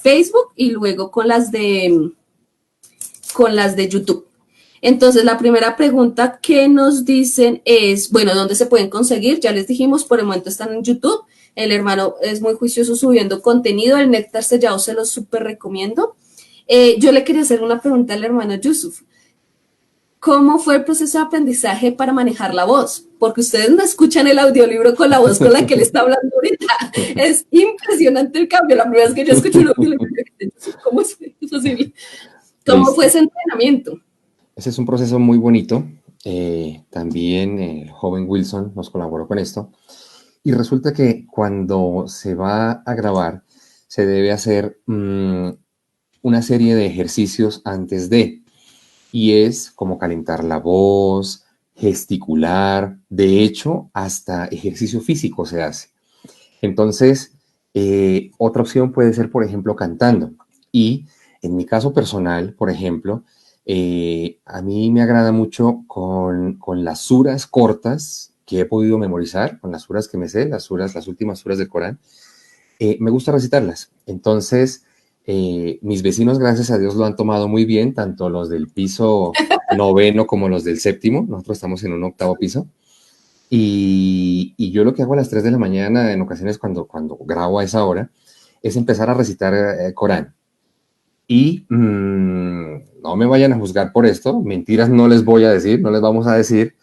Facebook y luego con las de YouTube. Entonces, la primera pregunta que nos dicen es, bueno, ¿dónde se pueden conseguir? Ya les dijimos, por el momento están en YouTube. El hermano es muy juicioso subiendo contenido. El Néctar Sellado se lo súper recomiendo. Yo le quería hacer una pregunta al hermano Yusuf. ¿Cómo fue el proceso de aprendizaje para manejar la voz? Porque ustedes no escuchan el audiolibro con la voz con la que él está hablando ahorita. Es impresionante el cambio. La primera vez que yo escucho un audiolibro, ¿cómo es posible? ¿Cómo fue Listo. ese entrenamiento? Ese es un proceso muy bonito. También el joven Wilson nos colaboró con esto. Y resulta que cuando se va a grabar, se debe hacer una serie de ejercicios antes de, y es como calentar la voz, gesticular, de hecho, hasta ejercicio físico se hace. Entonces, otra opción puede ser, por ejemplo, cantando. Y en mi caso personal, por ejemplo, a mí me agrada mucho con las suras cortas que he podido memorizar, con las suras que me sé, las últimas suras del Corán, me gusta recitarlas. Entonces, mis vecinos, gracias a Dios, lo han tomado muy bien, tanto los del piso noveno como los del séptimo. Nosotros estamos en un octavo piso. Y yo lo que hago a las 3 de la mañana, en ocasiones cuando grabo a esa hora, es empezar a recitar Corán. Y no me vayan a juzgar por esto, mentiras no les voy a decir, no les vamos a decir.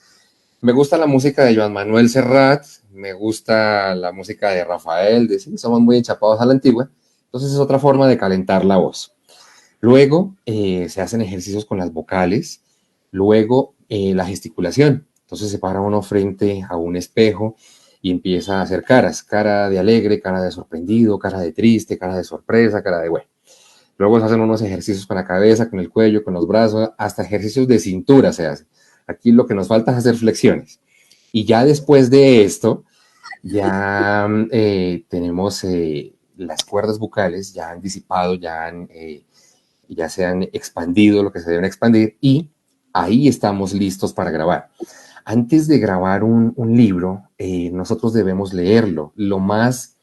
Me gusta la música de Joan Manuel Serrat, me gusta la música de Rafael, sí, somos muy enchapados a la antigua, entonces es otra forma de calentar la voz. Luego se hacen ejercicios con las vocales, luego la gesticulación. Entonces se para uno frente a un espejo y empieza a hacer caras, cara de alegre, cara de sorprendido, cara de triste, cara de sorpresa, cara de bueno. Luego se hacen unos ejercicios con la cabeza, con el cuello, con los brazos, hasta ejercicios de cintura se hacen. Aquí lo que nos falta es hacer flexiones. Y ya después de esto, ya tenemos las cuerdas vocales, ya han disipado, ya se han expandido lo que se deben expandir y ahí estamos listos para grabar. Antes de grabar un libro, nosotros debemos leerlo. Lo más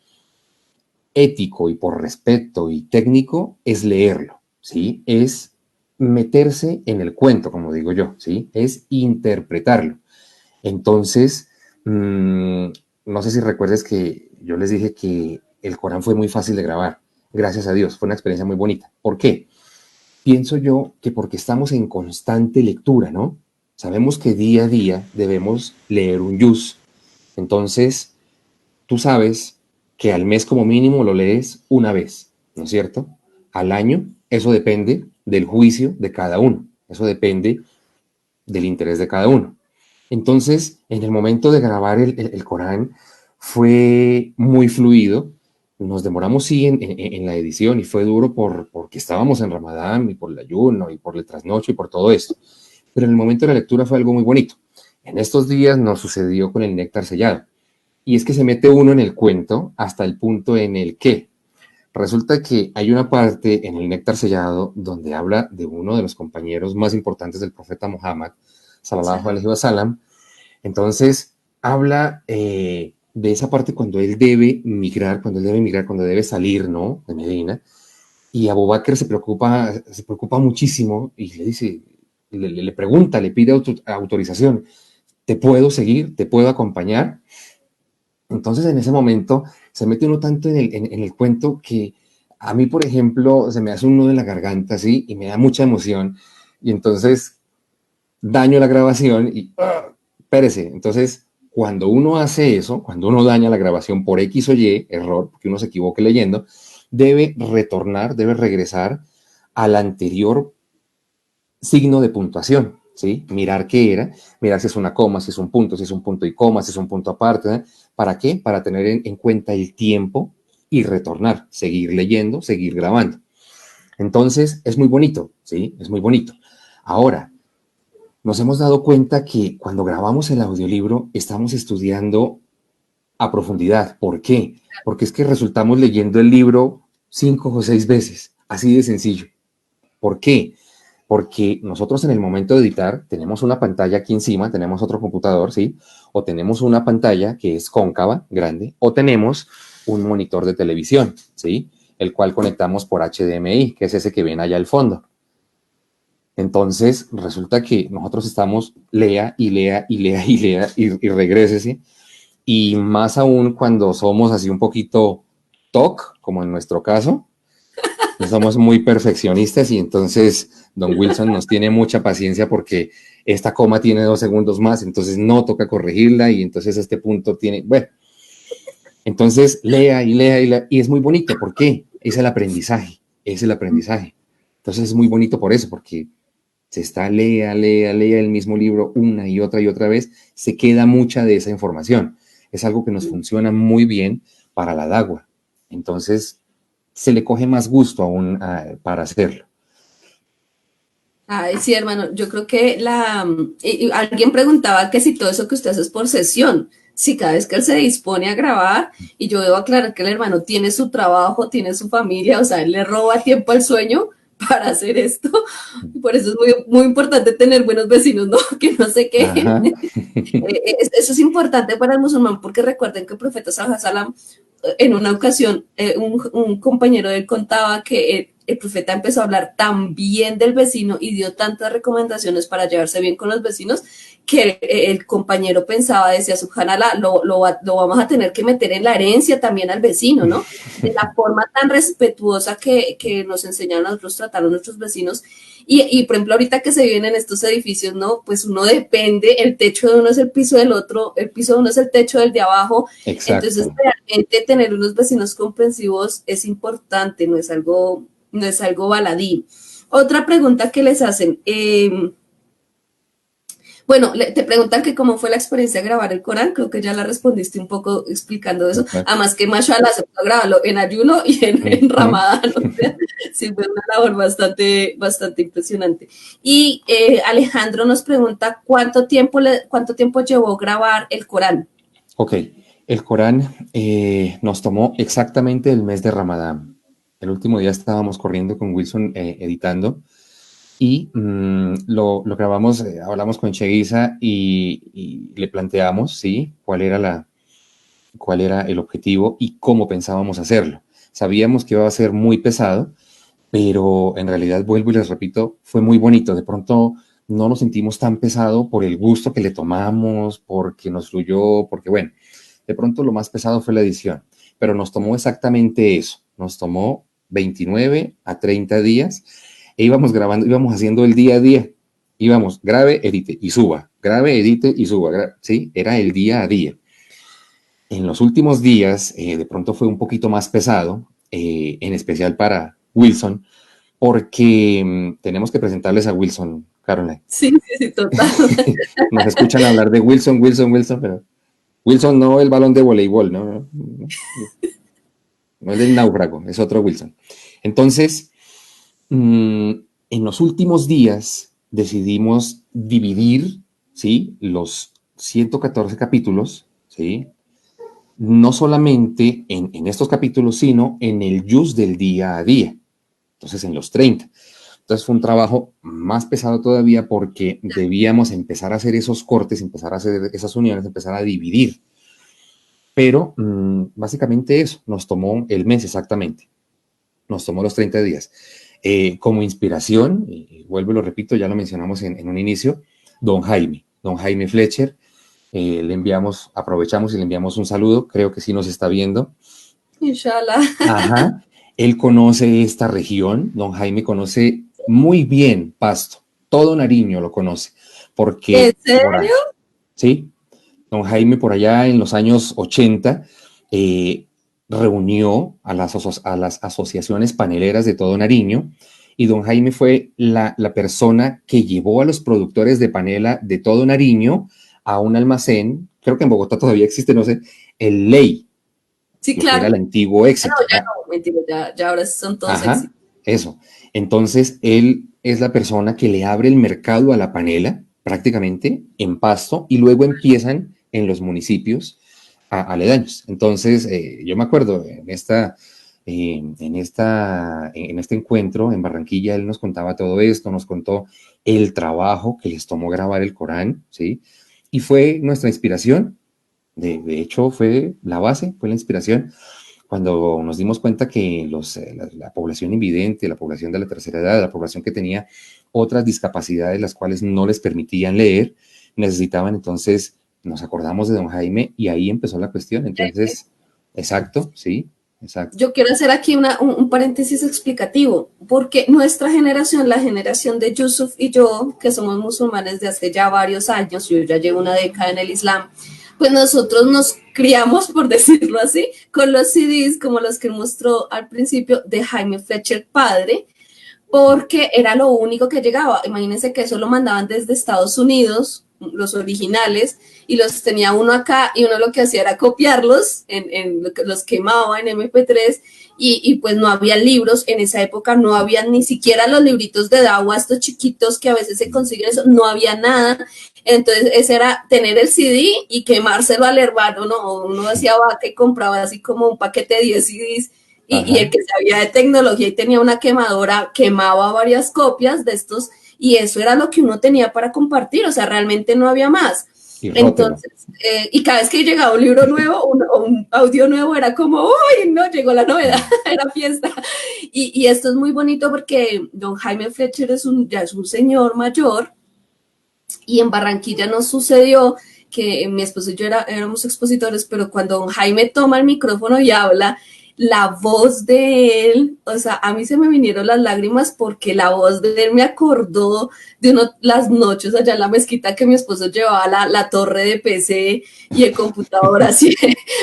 ético y por respeto y técnico es leerlo, ¿sí? Es meterse en el cuento, como digo yo, ¿sí? Es interpretarlo. Entonces, no sé si recuerdes que yo les dije que el Corán fue muy fácil de grabar. Gracias a Dios, fue una experiencia muy bonita. ¿Por qué? Pienso yo que porque estamos en constante lectura, ¿no? Sabemos que día a día debemos leer un yuz. Entonces, tú sabes que al mes como mínimo lo lees una vez, ¿no es cierto? Al año, eso depende del juicio de cada uno. Eso depende del interés de cada uno. Entonces, en el momento de grabar el Corán, fue muy fluido. Nos demoramos, sí, en la edición y fue duro porque estábamos en Ramadán y por el ayuno y por el trasnocho y por todo esto. Pero en el momento de la lectura fue algo muy bonito. En estos días nos sucedió con el Néctar Sellado. Y es que se mete uno en el cuento hasta el punto en el que resulta que hay una parte en el Néctar Sellado donde habla de uno de los compañeros más importantes del profeta Muhammad, sallallahu alaihi wasallam. Entonces, habla de esa parte cuando él debe migrar, cuando debe salir, ¿no? De Medina. Y Abu Bakr se preocupa muchísimo y le dice, le pregunta, le pide autorización. ¿Te puedo seguir? ¿Te puedo acompañar? Entonces, en ese momento, se mete uno tanto en el cuento que a mí, por ejemplo, se me hace un nudo en la garganta, así, y me da mucha emoción. Y entonces, daño la grabación y espérese. Entonces, cuando uno hace eso, cuando uno daña la grabación por X o Y, error, porque uno se equivoque leyendo, debe retornar, debe regresar al anterior signo de puntuación, ¿sí? Mirar qué era, mirar si es una coma, si es un punto y coma, si es un punto aparte, ¿eh? ¿Para qué? Para tener en cuenta el tiempo y retornar, seguir leyendo, seguir grabando. Entonces, es muy bonito, ¿sí? Es muy bonito. Ahora, nos hemos dado cuenta que cuando grabamos el audiolibro estamos estudiando a profundidad. ¿Por qué? Porque es que resultamos leyendo el libro 5 o 6 veces, así de sencillo. ¿Por qué? Porque nosotros en el momento de editar tenemos una pantalla aquí encima, tenemos otro computador, ¿sí? O tenemos una pantalla que es cóncava, grande, o tenemos un monitor de televisión, ¿sí? El cual conectamos por HDMI, que es ese que ven allá al fondo. Entonces, resulta que nosotros estamos lea y regrese, ¿sí? y más aún cuando somos así un poquito TOC, como en nuestro caso, somos muy perfeccionistas y entonces don Wilson nos tiene mucha paciencia porque esta coma tiene 2 segundos más, entonces no toca corregirla y entonces este punto tiene, bueno, entonces lea y lea y lea y es muy bonito. ¿Por qué? Es el aprendizaje, es el aprendizaje. Entonces es muy bonito por eso, porque se está lea el mismo libro una y otra vez, se queda mucha de esa información. Es algo que nos funciona muy bien para la DAGUA. Entonces se le coge más gusto aún para hacerlo. Ay, sí, hermano, yo creo que y alguien preguntaba que si todo eso que usted hace es por sesión, si cada vez que él se dispone a grabar, y yo debo aclarar que el hermano tiene su trabajo, tiene su familia, o sea, él le roba tiempo al sueño para hacer esto, y por eso es muy, muy importante tener buenos vecinos, ¿no? Que no se quejen. Eso es importante para el musulmán, porque recuerden que el profeta Sallallahu en una ocasión, un compañero de él contaba que el profeta empezó a hablar tan bien del vecino y dio tantas recomendaciones para llevarse bien con los vecinos que el compañero pensaba, decía, subhanallah, lo vamos a tener que meter en la herencia también al vecino, ¿no? De la forma tan respetuosa que nos enseñaron a nosotros tratar a nuestros vecinos. Por ejemplo, ahorita que se viven en estos edificios, ¿no? Pues uno depende, el techo de uno es el piso del otro, el piso de uno es el techo del de abajo. Exacto. Entonces, realmente tener unos vecinos comprensivos es importante, no es algo baladí. Otra pregunta que les hacen, bueno, te preguntan que cómo fue la experiencia de grabar el Corán, creo que ya la respondiste un poco explicando eso, Exacto. además que mashallah se puede grabarlo en ayuno y en Ramadán, o sea, sí fue una labor bastante, bastante impresionante. Y Alejandro nos pregunta cuánto tiempo llevó grabar el Corán. Ok, el Corán nos tomó exactamente el mes de Ramadán. El último día estábamos corriendo con Wilson editando y lo grabamos, hablamos con Cheguiza y le planteamos, ¿sí? cuál era el objetivo y cómo pensábamos hacerlo. Sabíamos que iba a ser muy pesado, pero en realidad, vuelvo y les repito, fue muy bonito. De pronto no nos sentimos tan pesado por el gusto que le tomamos, porque nos fluyó, porque bueno, de pronto lo más pesado fue la edición, pero nos tomó exactamente eso. Nos tomó 29 a 30 días e íbamos grabando, íbamos haciendo el día a día. Íbamos, grabe, edite y suba, grabe, edite y suba, ¿sí? Era el día a día. En los últimos días, de pronto fue un poquito más pesado, en especial para Wilson, porque tenemos que presentarles a Wilson, Caroline. Sí, total. Nos escuchan hablar de Wilson, pero Wilson no el balón de voleibol, no es del náufrago, es otro Wilson. Entonces, en los últimos días decidimos dividir, ¿sí? Los 114 capítulos, ¿sí? No solamente en estos capítulos, sino en el juz del día a día. Entonces, en los 30. Entonces fue un trabajo más pesado todavía porque debíamos empezar a hacer esos cortes, empezar a hacer esas uniones, empezar a dividir. Pero básicamente eso, nos tomó el mes exactamente. Nos tomó los 30 días. Como inspiración, vuelvo y lo repito, ya lo mencionamos en un inicio, don Jaime Fletcher, aprovechamos y le enviamos un saludo, creo que sí nos está viendo. Inshallah. Ajá, él conoce esta región, don Jaime conoce muy bien Pasto, todo Nariño lo conoce, porque... ¿En serio? Sí, don Jaime por allá en los años 80 reunió a las asociaciones paneleras de todo Nariño y don Jaime fue la persona que llevó a los productores de panela de todo Nariño a un almacén, creo que en Bogotá todavía existe, no sé, el Ley. Sí, que claro. era el antiguo Éxito. No, ya no, mentira, ya ahora son todos Éxitos. Eso. Entonces, él es la persona que le abre el mercado a la panela, prácticamente, en Pasto, y luego empiezan en los municipios aledaños. Entonces, yo me acuerdo, en este encuentro en Barranquilla, él nos contaba todo esto, nos contó el trabajo que les tomó grabar el Corán, ¿sí? Y fue nuestra inspiración. De hecho, fue la base, fue la inspiración, cuando nos dimos cuenta que la población invidente, la población de la tercera edad, la población que tenía otras discapacidades, las cuales no les permitían leer, necesitaban entonces nos acordamos de don Jaime y ahí empezó la cuestión. Entonces, exacto, sí, exacto. Yo quiero hacer aquí un paréntesis explicativo, porque nuestra generación, la generación de Yusuf y yo, que somos musulmanes de hace ya varios años, yo ya llevo una década en el Islam, pues nosotros nos criamos, por decirlo así, con los CDs como los que mostró al principio de Jaime Fletcher padre, porque era lo único que llegaba. Imagínense que eso lo mandaban desde Estados Unidos, los originales, y los tenía uno acá, y uno lo que hacía era copiarlos, los quemaba en MP3, y pues no había libros, en esa época no había ni siquiera los libritos de Dawa, estos chiquitos que a veces se consiguen eso, no había nada. Entonces ese era tener el CD y quemárselo al hermano, ¿no? Uno hacía vaca y compraba así como un paquete de 10 CDs, y el que sabía de tecnología y tenía una quemadora, quemaba varias copias de estos, y eso era lo que uno tenía para compartir, o sea, realmente no había más. Entonces, y cada vez que llegaba un libro nuevo, un audio nuevo, era como, uy, no, llegó la novedad, era fiesta. Y esto es muy bonito porque don Jaime Fletcher ya es un señor mayor, y en Barranquilla nos sucedió que mi esposo y yo éramos expositores, pero cuando don Jaime toma el micrófono y habla, la voz de él, o sea, a mí se me vinieron las lágrimas porque la voz de él me acordó de las noches allá en la mezquita que mi esposo llevaba la torre de PC y el computador así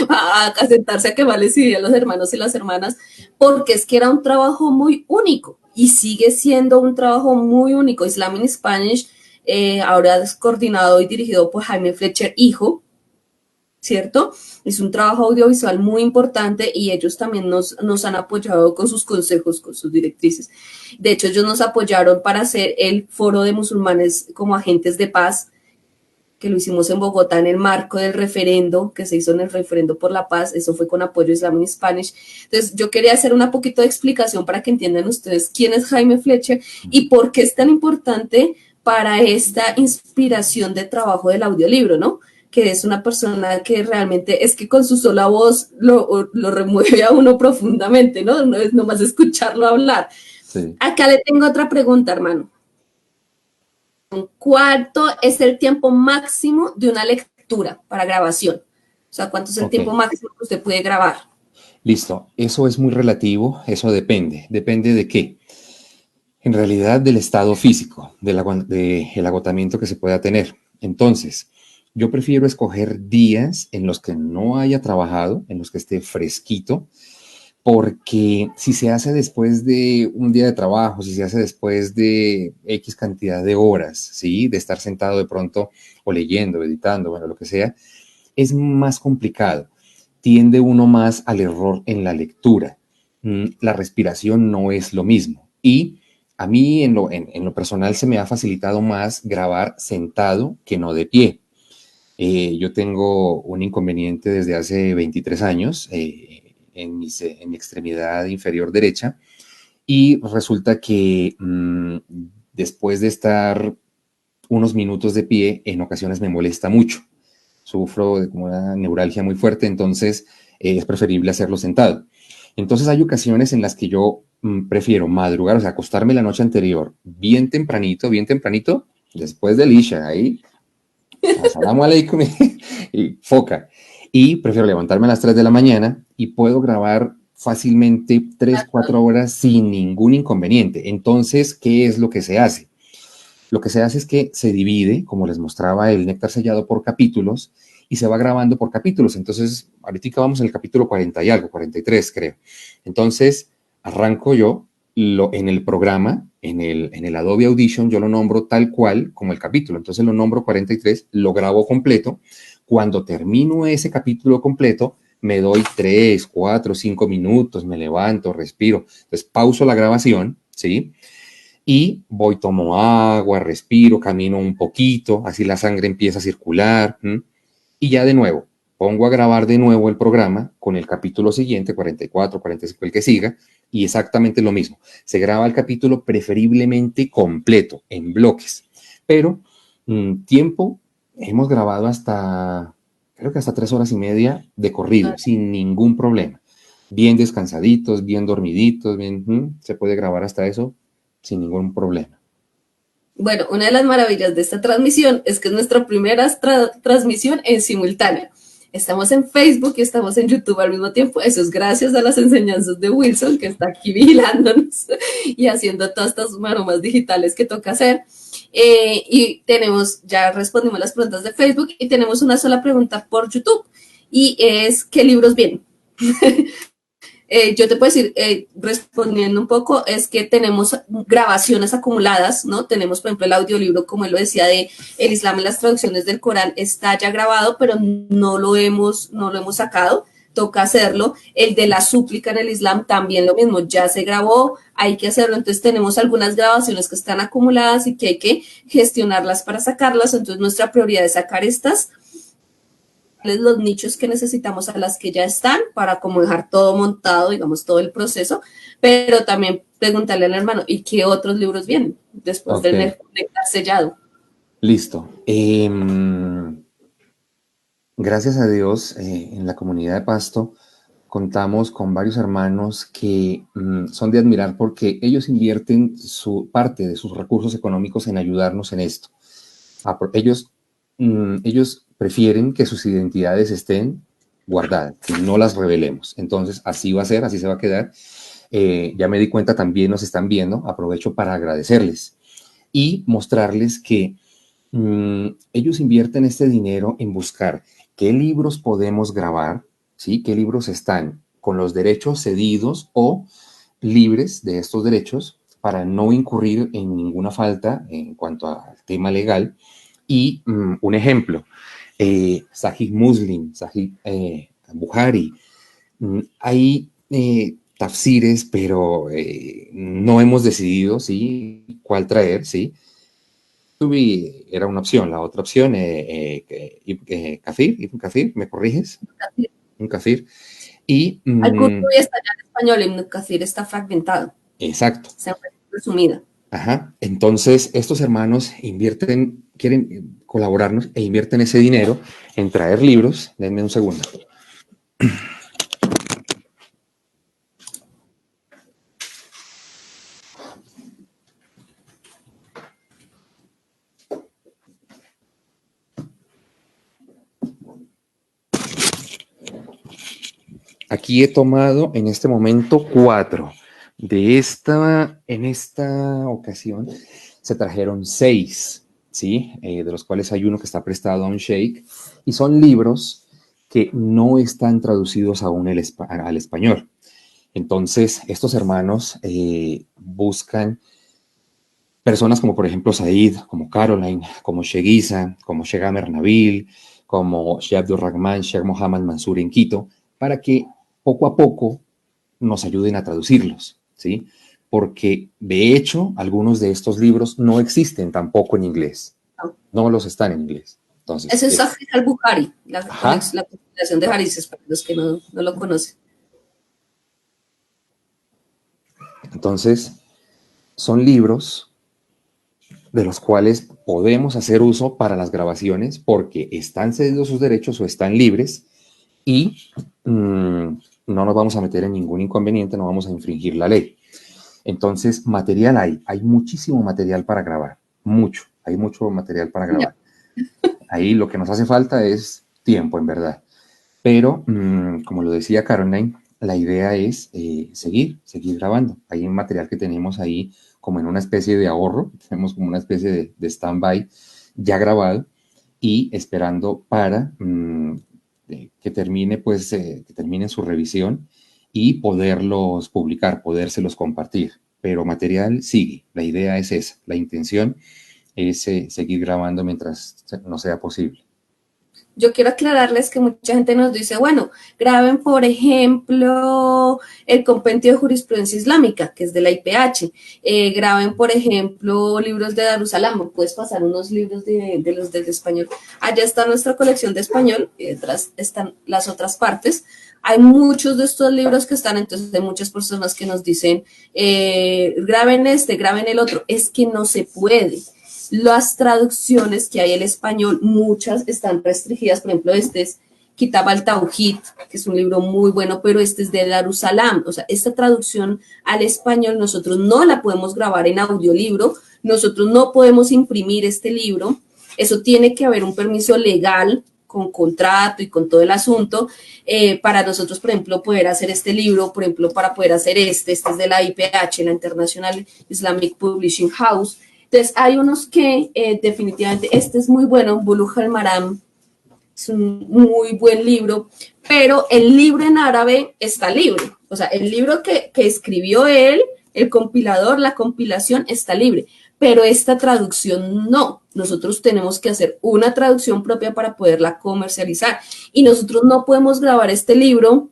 a sentarse a quemarles CD a los hermanos y las hermanas, porque es que era un trabajo muy único y sigue siendo un trabajo muy único. Islam in Spanish ahora es coordinado y dirigido por Jaime Fletcher, hijo, ¿cierto? Es un trabajo audiovisual muy importante y ellos también nos han apoyado con sus consejos, con sus directrices. De hecho, ellos nos apoyaron para hacer el foro de musulmanes como agentes de paz, que lo hicimos en Bogotá en el marco del referendo, que se hizo en el referendo por la paz. Eso fue con apoyo de Islam in Spanish. Entonces, yo quería hacer una poquito de explicación para que entiendan ustedes quién es Jaime Fletcher y por qué es tan importante para esta inspiración de trabajo del audiolibro, ¿no? Que es una persona que realmente es que con su sola voz lo remueve a uno profundamente, ¿no? No es nomás escucharlo hablar. Sí. Acá le tengo otra pregunta, hermano. ¿Cuánto es el tiempo máximo de una lectura para grabación? O sea, ¿cuánto es el tiempo máximo que usted puede grabar? Listo, eso es muy relativo, eso depende. ¿Depende de qué? En realidad del estado físico, del agotamiento que se pueda tener. Entonces, yo prefiero escoger días en los que no haya trabajado, en los que esté fresquito, porque si se hace después de un día de trabajo, si se hace después de X cantidad de horas, ¿sí? De estar sentado de pronto o leyendo, editando, bueno, lo que sea, es más complicado. Tiende uno más al error en la lectura. La respiración no es lo mismo. Y a mí en lo personal se me ha facilitado más grabar sentado que no de pie. Yo tengo un inconveniente desde hace 23 años en mi extremidad inferior derecha y resulta que después de estar unos minutos de pie, en ocasiones me molesta mucho. Sufro de como una neuralgia muy fuerte, entonces es preferible hacerlo sentado. Entonces hay ocasiones en las que yo prefiero madrugar, o sea, acostarme la noche anterior bien tempranito, después del Isha, ahí Asalamu alaikum y foca. Y prefiero levantarme a las 3 de la mañana y puedo grabar fácilmente 3, 4 horas sin ningún inconveniente. Entonces, ¿qué es lo que se hace? Lo que se hace es que se divide, como les mostraba el néctar sellado, por capítulos y se va grabando por capítulos. Entonces, ahorita vamos en el capítulo 40 y algo, 43 creo. Entonces, arranco yo en el programa, en el Adobe Audition, yo lo nombro tal cual como el capítulo. Entonces lo nombro 43, lo grabo completo. Cuando termino ese capítulo completo, me doy 3, 4, 5 minutos, me levanto, respiro. Entonces pauso la grabación, ¿sí? Y voy, tomo agua, respiro, camino un poquito, así la sangre empieza a circular. Y ya de nuevo, pongo a grabar de nuevo el programa con el capítulo siguiente, 44, 45, el que siga, y exactamente lo mismo. Se graba el capítulo preferiblemente completo, en bloques. Pero tiempo, hemos grabado creo que hasta 3 horas y media de corrido, sin ningún problema. Bien descansaditos, bien dormiditos, bien, se puede grabar hasta eso sin ningún problema. Bueno, una de las maravillas de esta transmisión es que es nuestra primera transmisión en simultáneo. Estamos en Facebook y estamos en YouTube al mismo tiempo. Eso es gracias a las enseñanzas de Wilson, que está aquí vigilándonos y haciendo todas estas maromas digitales que toca hacer. Y tenemos, ya respondimos las preguntas de Facebook y tenemos una sola pregunta por YouTube. Y es, ¿qué libros vienen? Yo te puedo decir, respondiendo un poco, es que tenemos grabaciones acumuladas, ¿no? Tenemos, por ejemplo, el audiolibro, como él lo decía, de El Islam en las traducciones del Corán, está ya grabado, pero no lo hemos sacado, toca hacerlo. El de la súplica en el Islam, también lo mismo, ya se grabó, hay que hacerlo. Entonces tenemos algunas grabaciones que están acumuladas y que hay que gestionarlas para sacarlas. Entonces nuestra prioridad es sacar estas, los nichos que necesitamos a las que ya están para como dejar todo montado, digamos, todo el proceso, pero también preguntarle al hermano, ¿y qué otros libros vienen después del néctar sellado? Listo. Gracias a Dios, en la comunidad de Pasto contamos con varios hermanos que son de admirar porque ellos invierten su parte de sus recursos económicos en ayudarnos en esto. Ellos prefieren que sus identidades estén guardadas, que no las revelemos. Entonces, así va a ser, así se va a quedar. Ya me di cuenta, también nos están viendo. Aprovecho para agradecerles y mostrarles que ellos invierten este dinero en buscar qué libros podemos grabar, ¿sí? Qué libros están con los derechos cedidos o libres de estos derechos para no incurrir en ninguna falta en cuanto al tema legal. Y un ejemplo, Sahih Muslim, Sahih Bukhari, hay tafsires, pero no hemos decidido, ¿sí?, cuál traer, ¿sí? Tubi era una opción, la otra opción, Ibn Kathir, ¿me corriges? Un Kathir. Y, Al-Qurtubi está ya en español, Ibn Kathir está fragmentado. Exacto. Se ha resumida. Ajá. Entonces, estos hermanos quieren colaborarnos e invierten ese dinero en traer libros. Denme un segundo. Aquí he tomado en este momento 4. En esta ocasión se trajeron 6, ¿sí? De los cuales hay uno que está prestado a un sheikh, y son libros que no están traducidos aún al español. Entonces, estos hermanos buscan personas como, por ejemplo, Said, como Caroline, como Sheikh Isa, como Sheikh Amer Nabil, como Sheikh Abdul Rahman, Sheikh Mohammed Mansur en Quito, para que poco a poco nos ayuden a traducirlos, ¿sí? Porque, de hecho, algunos de estos libros no existen tampoco en inglés. No los están en inglés. Entonces, ese es Sahih al-Bukhari, la compilación de hadices, para los que no lo conocen. Entonces, son libros de los cuales podemos hacer uso para las grabaciones porque están cedidos sus derechos o están libres y no nos vamos a meter en ningún inconveniente, no vamos a infringir la ley. Entonces, material hay muchísimo material para grabar, hay mucho material para grabar. Ahí lo que nos hace falta es tiempo, en verdad. Pero, como lo decía Caroline, la idea es seguir grabando. Hay un material que tenemos ahí como en una especie de ahorro, tenemos como una especie de stand-by ya grabado y esperando para que termine, pues, que termine su revisión y poderlos publicar, podérselos compartir. Pero material sigue, la idea es esa, la intención es seguir grabando mientras no sea posible. Yo quiero aclararles que mucha gente nos dice, bueno, graben, por ejemplo, el compendio de jurisprudencia islámica, que es de la IPH. Graben, por ejemplo, libros de Darussalam. Puedes pasar unos libros de los del español. Allá está nuestra colección de español, y detrás están las otras partes. Hay muchos de estos libros que están, entonces hay muchas personas que nos dicen, graben graben el otro. Es que no se puede. Las traducciones que hay en español, muchas están restringidas. Por ejemplo, este es Kitab al-Tawhid, que es un libro muy bueno, pero este es de Darussalam. O sea, esta traducción al español nosotros no la podemos grabar en audiolibro, nosotros no podemos imprimir este libro, eso tiene que haber un permiso legal con contrato y con todo el asunto, para nosotros, por ejemplo, poder hacer este libro, por ejemplo, para poder hacer este es de la IPH, la International Islamic Publishing House. Entonces, hay unos que definitivamente, este es muy bueno, Bulugh al-Maram, es un muy buen libro, pero el libro en árabe está libre. O sea, el libro que escribió él, el compilador, la compilación está libre, pero esta traducción no. Nosotros tenemos que hacer una traducción propia para poderla comercializar. Y nosotros no podemos grabar este libro.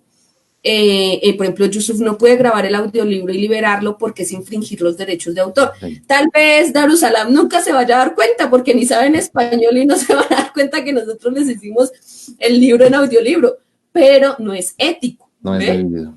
Por ejemplo, Yusuf no puede grabar el audiolibro y liberarlo porque es infringir los derechos de autor. Sí. Tal vez Darussalam nunca se vaya a dar cuenta porque ni saben español y no se van a dar cuenta que nosotros les hicimos el libro en audiolibro, pero no es ético. No es debido.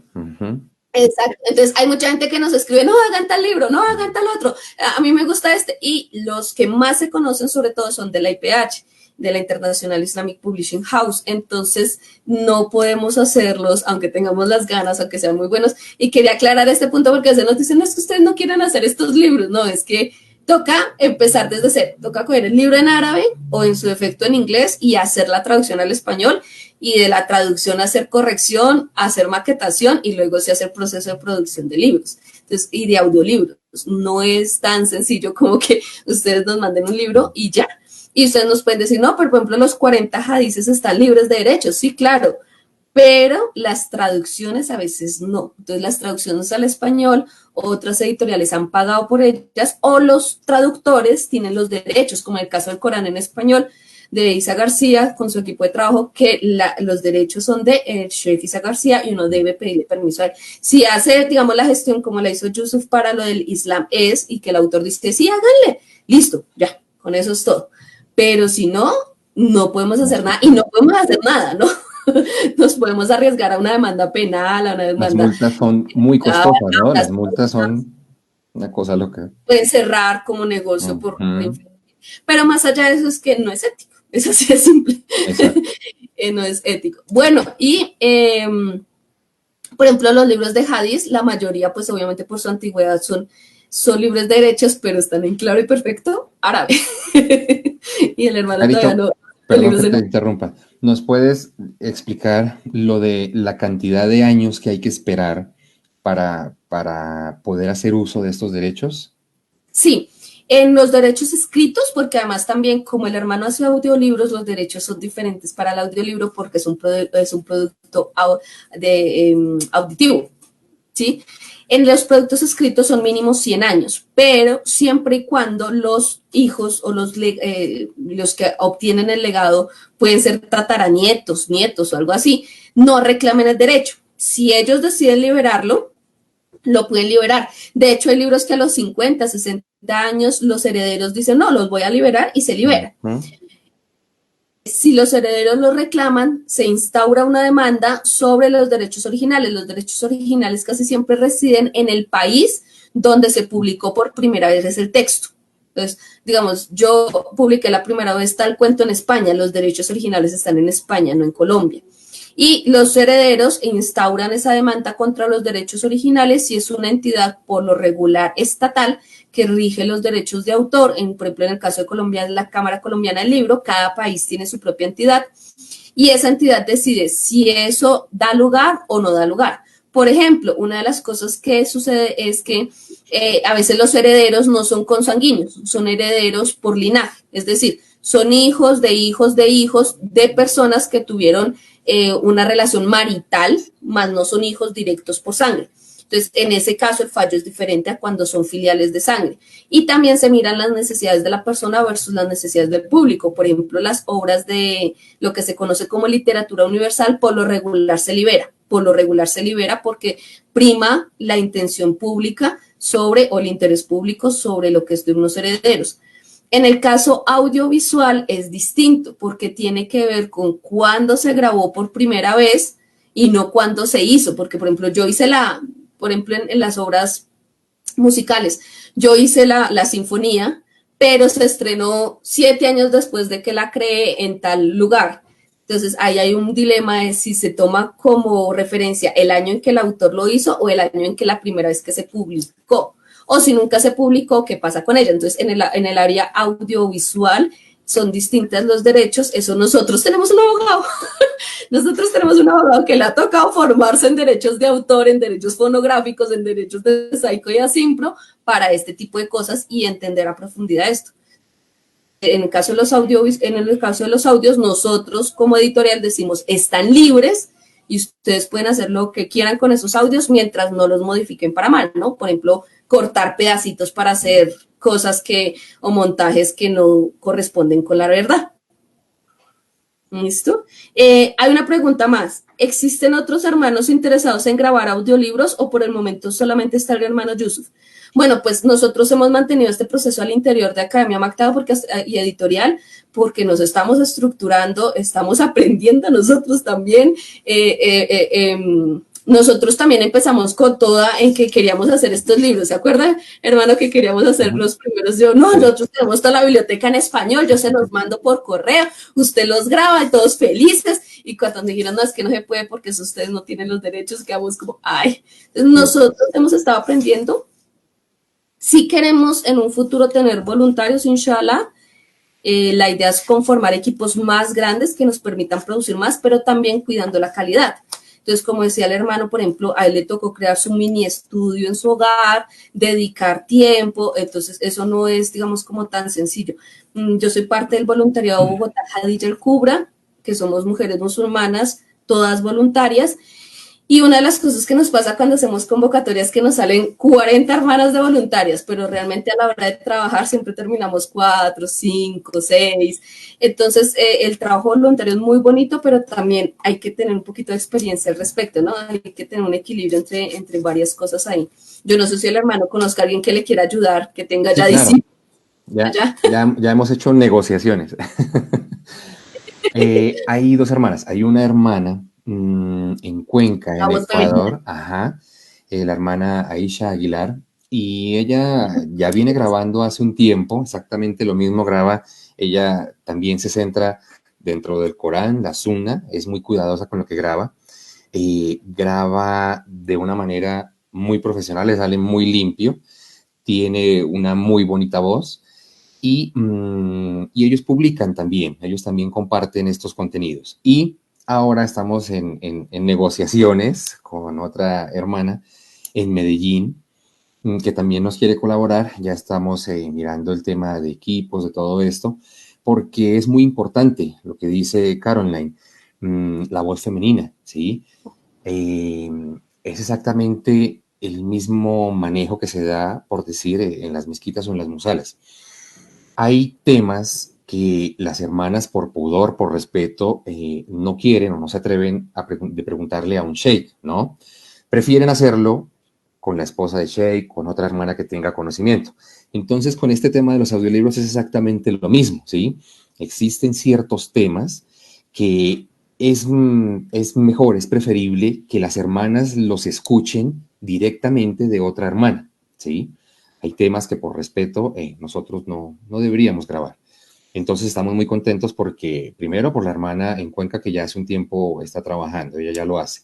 Exacto. Entonces hay mucha gente que nos escribe, no hagan tal libro, no hagan tal otro, a mí me gusta este, y los que más se conocen sobre todo son de la IPH, de la International Islamic Publishing House. Entonces no podemos hacerlos aunque tengamos las ganas, aunque sean muy buenos. Y quería aclarar este punto porque a veces nos dicen, no, es que ustedes no quieren hacer estos libros, no, es que toca empezar desde cero, toca coger el libro en árabe o en su defecto en inglés y hacer la traducción al español, y de la traducción hacer corrección, hacer maquetación y luego sí hacer proceso de producción de libros. Entonces, y de audiolibros. No es tan sencillo como que ustedes nos manden un libro y ya. Y ustedes nos pueden decir, no, pero por ejemplo los 40 hadices están libres de derechos. Sí, claro, pero las traducciones a veces no. Entonces las traducciones al español, otras editoriales han pagado por ellas o los traductores tienen los derechos, como en el caso del Corán en español de Isa García con su equipo de trabajo, que los derechos son de Sheikh Isa García y uno debe pedirle permiso a él. Si hace, digamos, la gestión como la hizo Yusuf para lo del Islam y que el autor dice, sí, háganle, listo, ya, con eso es todo. Pero si no, no podemos hacer nada y no podemos hacer nada, ¿no? Nos podemos arriesgar a una demanda penal, a una demanda... Las multas son muy costosas, ¿no? Las multas son una cosa loca. Pueden cerrar como negocio por pero más allá de eso es que no es ético. Eso sí es simple. No es ético. Bueno, y por ejemplo, los libros de Hadís, la mayoría, pues obviamente por su antigüedad son libres de derechos, pero están en claro y perfecto árabe. Y el hermano Carito, todavía no. Perdón que te interrumpa. ¿Nos puedes explicar lo de la cantidad de años que hay que esperar para poder hacer uso de estos derechos? Sí. En los derechos escritos, porque además también como el hermano hace audiolibros, los derechos son diferentes para el audiolibro porque es un producto auditivo, ¿sí? En los productos escritos son mínimo 100 años, pero siempre y cuando los hijos o los que obtienen el legado pueden ser tataranietos, nietos o algo así, no reclamen el derecho. Si ellos deciden liberarlo, lo pueden liberar. De hecho, hay libros que a los 50, 60 años los herederos dicen, no, los voy a liberar y se liberan. Si los herederos lo reclaman, se instaura una demanda sobre los derechos originales. Los derechos originales casi siempre residen en el país donde se publicó por primera vez el texto. Entonces, digamos, yo publiqué la primera vez tal cuento en España, los derechos originales están en España, no en Colombia. Y los herederos instauran esa demanda contra los derechos originales si es una entidad por lo regular estatal que rige los derechos de autor. Por ejemplo, en el caso de Colombia es la Cámara Colombiana del Libro, cada país tiene su propia entidad y esa entidad decide si eso da lugar o no da lugar. Por ejemplo, una de las cosas que sucede es que a veces los herederos no son consanguíneos, son herederos por linaje, es decir, son hijos de hijos de hijos de personas que tuvieron una relación marital, más no son hijos directos por sangre. Entonces, en ese caso, el fallo es diferente a cuando son filiales de sangre. Y también se miran las necesidades de la persona versus las necesidades del público. Por ejemplo, las obras de lo que se conoce como literatura universal, por lo regular se libera. Por lo regular se libera porque prima la intención pública sobre, o el interés público sobre lo que es de unos herederos. En el caso audiovisual es distinto porque tiene que ver con cuándo se grabó por primera vez y no cuándo se hizo, porque por ejemplo yo hice en las obras musicales, yo hice la sinfonía, pero se estrenó 7 años después de que la creé en tal lugar. Entonces ahí hay un dilema de si se toma como referencia el año en que el autor lo hizo o el año en que la primera vez que se publicó. o si nunca se publicó, ¿qué pasa con ella? Entonces, en el área audiovisual son distintos los derechos, eso nosotros tenemos un abogado, nosotros tenemos un abogado que le ha tocado formarse en derechos de autor, en derechos fonográficos, en derechos de Saico y Asimpro, para este tipo de cosas y entender a profundidad esto. En el caso de los audios, nosotros como editorial decimos, están libres y ustedes pueden hacer lo que quieran con esos audios mientras no los modifiquen para mal, ¿no? Por ejemplo, cortar pedacitos para hacer cosas o montajes que no corresponden con la verdad. ¿Listo? Hay una pregunta más. ¿Existen otros hermanos interesados en grabar audiolibros o por el momento solamente está el hermano Yusuf? Bueno, pues nosotros hemos mantenido este proceso al interior de Academia Mactado y editorial porque nos estamos estructurando, estamos aprendiendo nosotros también. Nosotros también empezamos con toda en que queríamos hacer estos libros, ¿se acuerdan, hermano, que queríamos hacer los primeros? Nosotros tenemos toda la biblioteca en español, yo se los mando por correo, usted los graba y todos felices, y cuando dijeron, no, es que no se puede porque ustedes no tienen los derechos, quedamos como, ay. Entonces nosotros hemos estado aprendiendo. Si queremos en un futuro tener voluntarios, inshallah, la idea es conformar equipos más grandes que nos permitan producir más, pero también cuidando la calidad. Entonces, como decía el hermano, por ejemplo, a él le tocó crear su mini estudio en su hogar, dedicar tiempo, entonces eso no es, digamos, como tan sencillo. Yo soy parte del voluntariado Bogotá Hadija el Kubra, que somos mujeres musulmanas, todas voluntarias, y una de las cosas que nos pasa cuando hacemos convocatorias es que nos salen 40 hermanas de voluntarias, pero realmente a la hora de trabajar siempre terminamos 4, 5, 6. Entonces, el trabajo voluntario es muy bonito, pero también hay que tener un poquito de experiencia al respecto, ¿no? Hay que tener un equilibrio entre varias cosas ahí. Yo no sé si el hermano conozca a alguien que le quiera ayudar, que tenga ya discípulos. Ya hemos hecho negociaciones. Hay dos hermanas. Hay una hermana en Cuenca, en Ecuador, la hermana Aisha Aguilar, y ella ya viene grabando hace un tiempo, exactamente lo mismo graba, ella también se centra dentro del Corán, la Sunna, es muy cuidadosa con lo que graba, graba de una manera muy profesional, le sale muy limpio, tiene una muy bonita voz, y ellos publican también, ellos también comparten estos contenidos, y ahora estamos en negociaciones con otra hermana en Medellín que también nos quiere colaborar. Ya estamos mirando el tema de equipos, de todo esto, porque es muy importante lo que dice Caroline, la voz femenina, ¿sí? Es exactamente el mismo manejo que se da, por decir, en las mezquitas o en las musalas. Hay temas que las hermanas por pudor, por respeto, no quieren o no se atreven de preguntarle a un sheikh, ¿no? Prefieren hacerlo con la esposa de sheikh, con otra hermana que tenga conocimiento. Entonces, con este tema de los audiolibros es exactamente lo mismo, ¿sí? Existen ciertos temas que es mejor, es preferible que las hermanas los escuchen directamente de otra hermana, ¿sí? Hay temas que por respeto nosotros no deberíamos grabar. Entonces estamos muy contentos porque, primero, por la hermana en Cuenca que ya hace un tiempo está trabajando, ella ya lo hace,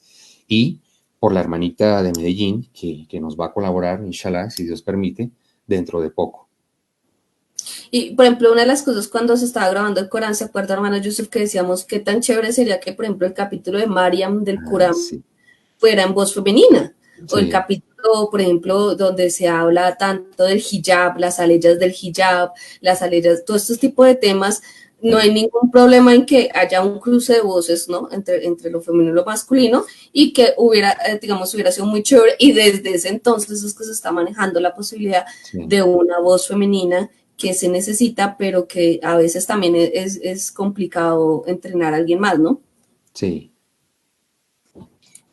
y por la hermanita de Medellín que nos va a colaborar, inshallah, si Dios permite, dentro de poco. Y, por ejemplo, una de las cosas cuando se estaba grabando el Corán, ¿se acuerda, hermano Yusuf, que decíamos qué tan chévere sería que, por ejemplo, el capítulo de Mariam del Corán fuera en voz femenina? O el capítulo, por ejemplo, donde se habla tanto del hijab, las aleyas del hijab, las aleyas, todos estos tipos de temas, no hay ningún problema en que haya un cruce de voces, ¿no? Entre lo femenino y lo masculino, y que hubiera sido muy chévere, y desde ese entonces es que se está manejando la posibilidad de una voz femenina que se necesita, pero que a veces también es complicado entrenar a alguien más, ¿no? Sí.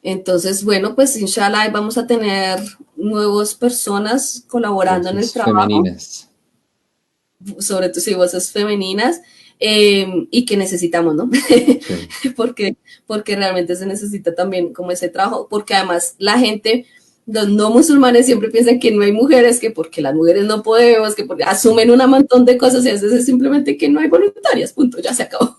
Entonces, bueno, pues inshallah vamos a tener nuevas personas colaborando en el trabajo. Femeninas. Sobre todo, sí, voces femeninas, y que necesitamos, ¿no? Sí. porque realmente se necesita también como ese trabajo, porque además la gente, los no musulmanes siempre piensan que no hay mujeres, que porque las mujeres no podemos, que porque asumen un montón de cosas y a veces es simplemente que no hay voluntarias, punto, ya se acabó.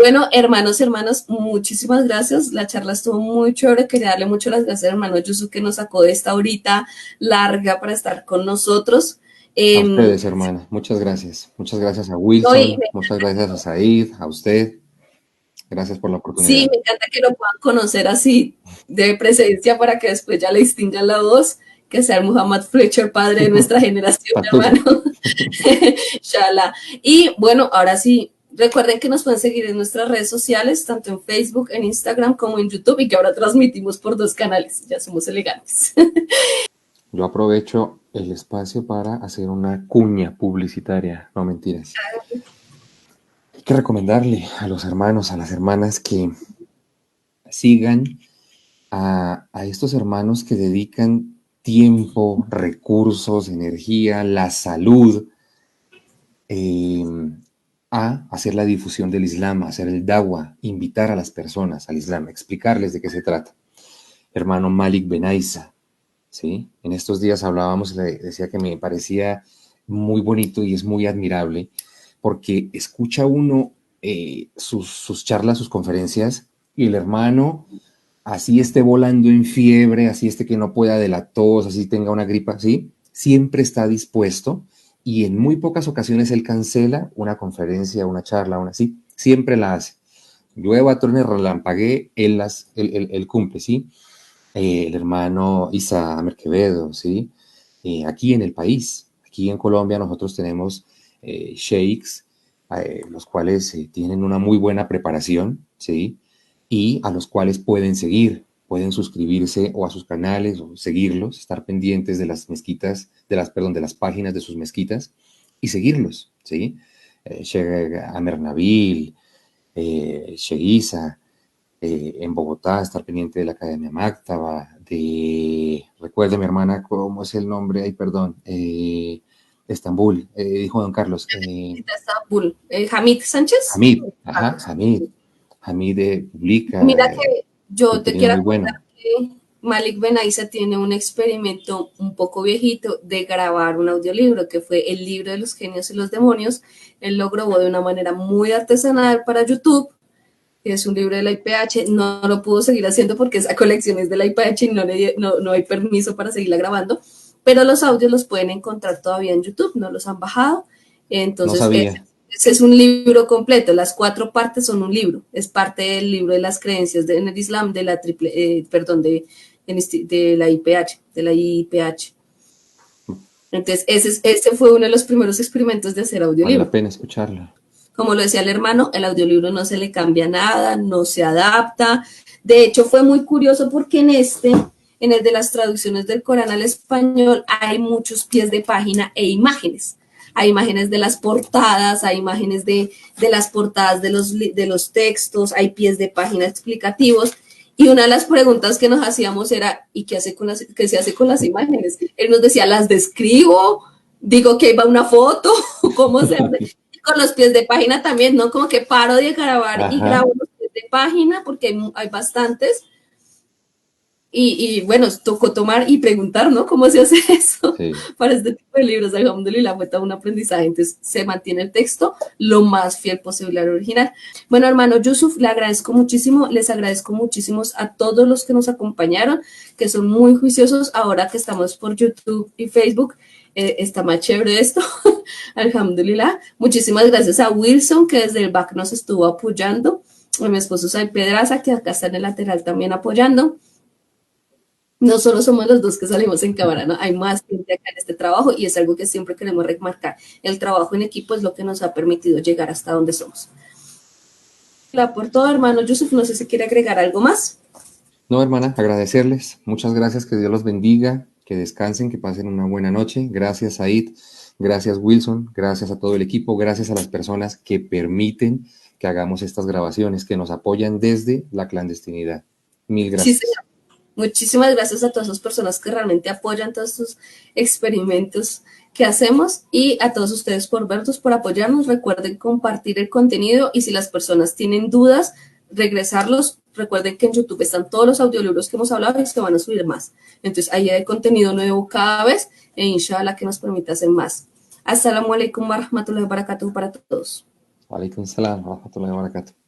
Bueno, hermanos, hermanas, muchísimas gracias. La charla estuvo muy chévere. Quería darle mucho las gracias al hermano Yusuf que nos sacó de esta horita larga para estar con nosotros. A Eh, ustedes, hermana. Muchas gracias. Muchas gracias a no, y Wilson. Muchas gracias a Said, a usted. Gracias por la sí, oportunidad. me encanta que lo puedan conocer así de presencia para que después ya le distingan la voz, que sea el Muhammad Fletcher, padre de nuestra generación, Patuso. hermano. Shala. Y bueno, ahora sí, recuerden que nos pueden seguir en nuestras redes sociales, tanto en Facebook, en Instagram como en YouTube, y que ahora transmitimos por 2 canales. Ya somos elegantes. Yo aprovecho el espacio para hacer una cuña publicitaria. No, mentiras. Hay que recomendarle a los hermanos, a las hermanas que sigan a estos hermanos que dedican tiempo, recursos, energía, la salud eh, a hacer la difusión del Islam, a hacer el dawa, invitar a las personas al Islam, explicarles de qué se trata. Hermano Malik Benaisa, ¿sí? En estos días hablábamos, le decía que me parecía muy bonito y es muy admirable porque escucha uno sus charlas, sus conferencias y el hermano, así esté volando en fiebre, así esté que no pueda de la tos, así tenga una gripa, ¿sí? Siempre está dispuesto y en muy pocas ocasiones él cancela una conferencia, una charla, una así, siempre la hace. Llueva, truene, relampaguee, él cumple, ¿sí? El hermano Isa Amer Quevedo, ¿sí? Aquí en el país, aquí en Colombia nosotros tenemos sheiks, los cuales tienen una muy buena preparación, ¿sí? Y a los cuales pueden seguir, pueden suscribirse o a sus canales o seguirlos, estar pendientes de las mezquitas, de las páginas de sus mezquitas y seguirlos, ¿sí? Sheikh Amer Nabil, Sheikh Isa, en Bogotá, estar pendiente de la Academia Máctaba, recuerde mi hermana, ¿cómo es el nombre? Ay, perdón, Estambul, dijo don Carlos, Estambul. Hamid Sánchez. Hamid, ajá, Hamid publica, Mira que yo te contenido quiero muy contar bueno. que Malik Benaisa tiene un experimento un poco viejito de grabar un audiolibro, que fue el libro de los genios y los demonios. Él lo grabó de una manera muy artesanal para YouTube. Es un libro de la IPH, no lo pudo seguir haciendo porque esa colección es de la IPH y no hay permiso para seguirla grabando, pero los audios los pueden encontrar todavía en YouTube, no los han bajado. No Entonces, sabía. ese es un libro completo, las 4 partes son un libro, es parte del libro de las creencias en el Islam de la de la IPH, de la IPH. Entonces, ese fue uno de los primeros experimentos de hacer Vale audiolibro. la pena escucharla. Como lo decía el hermano, el audiolibro no se le cambia nada, no se adapta. De hecho, fue muy curioso porque en el de las traducciones del Corán al español, hay muchos pies de página e imágenes. Hay imágenes de las portadas, hay imágenes de las portadas de los textos, hay pies de página explicativos. Y una de las preguntas que nos hacíamos era, ¿y qué se hace con las imágenes? Él nos decía, ¿las describo? Digo que iba una foto, ¿cómo se hace? Con los pies de página también, ¿no? Como que paro de grabar y Ajá. grabo los pies de página porque hay bastantes. Y bueno, tocó tomar y preguntar, ¿no? ¿Cómo se hace eso? Sí. Para este tipo de libros, alhamdulillah, fue todo un aprendizaje. Entonces, se mantiene el texto lo más fiel posible al original. Bueno, hermano Yusuf, le agradezco muchísimo, les agradezco muchísimo a todos los que nos acompañaron, que son muy juiciosos ahora que estamos por YouTube y Facebook. Está más chévere esto, alhamdulillah. Muchísimas gracias a Wilson, que desde el back nos estuvo apoyando. A mi esposo Sai Pedraza, que acá está en el lateral también apoyando. No solo somos los dos que salimos en cámara, ¿no? Hay más gente acá en este trabajo y es algo que siempre queremos remarcar. El trabajo en equipo es lo que nos ha permitido llegar hasta donde somos. Por todo, hermano Yusuf, no sé si quiere agregar algo más. No, hermana, agradecerles. Muchas gracias, que Dios los bendiga, que descansen, que pasen una buena noche. Gracias, Said. Gracias, Wilson. Gracias a todo el equipo. Gracias a las personas que permiten que hagamos estas grabaciones, que nos apoyan desde la clandestinidad. Mil gracias. Sí, señor. Muchísimas gracias a todas esas personas que realmente apoyan todos estos experimentos que hacemos y a todos ustedes por vernos, por apoyarnos. Recuerden compartir el contenido y si las personas tienen dudas, regresarlos. Recuerden que en YouTube están todos los audiolibros que hemos hablado y se van a subir más. Entonces ahí hay contenido nuevo cada vez e inshallah que nos permita hacer más. Assalamu alaikum wa rahmatullahi wa barakatuh para todos. Wa alaikum salam wa rahmatullahi wa barakatuh.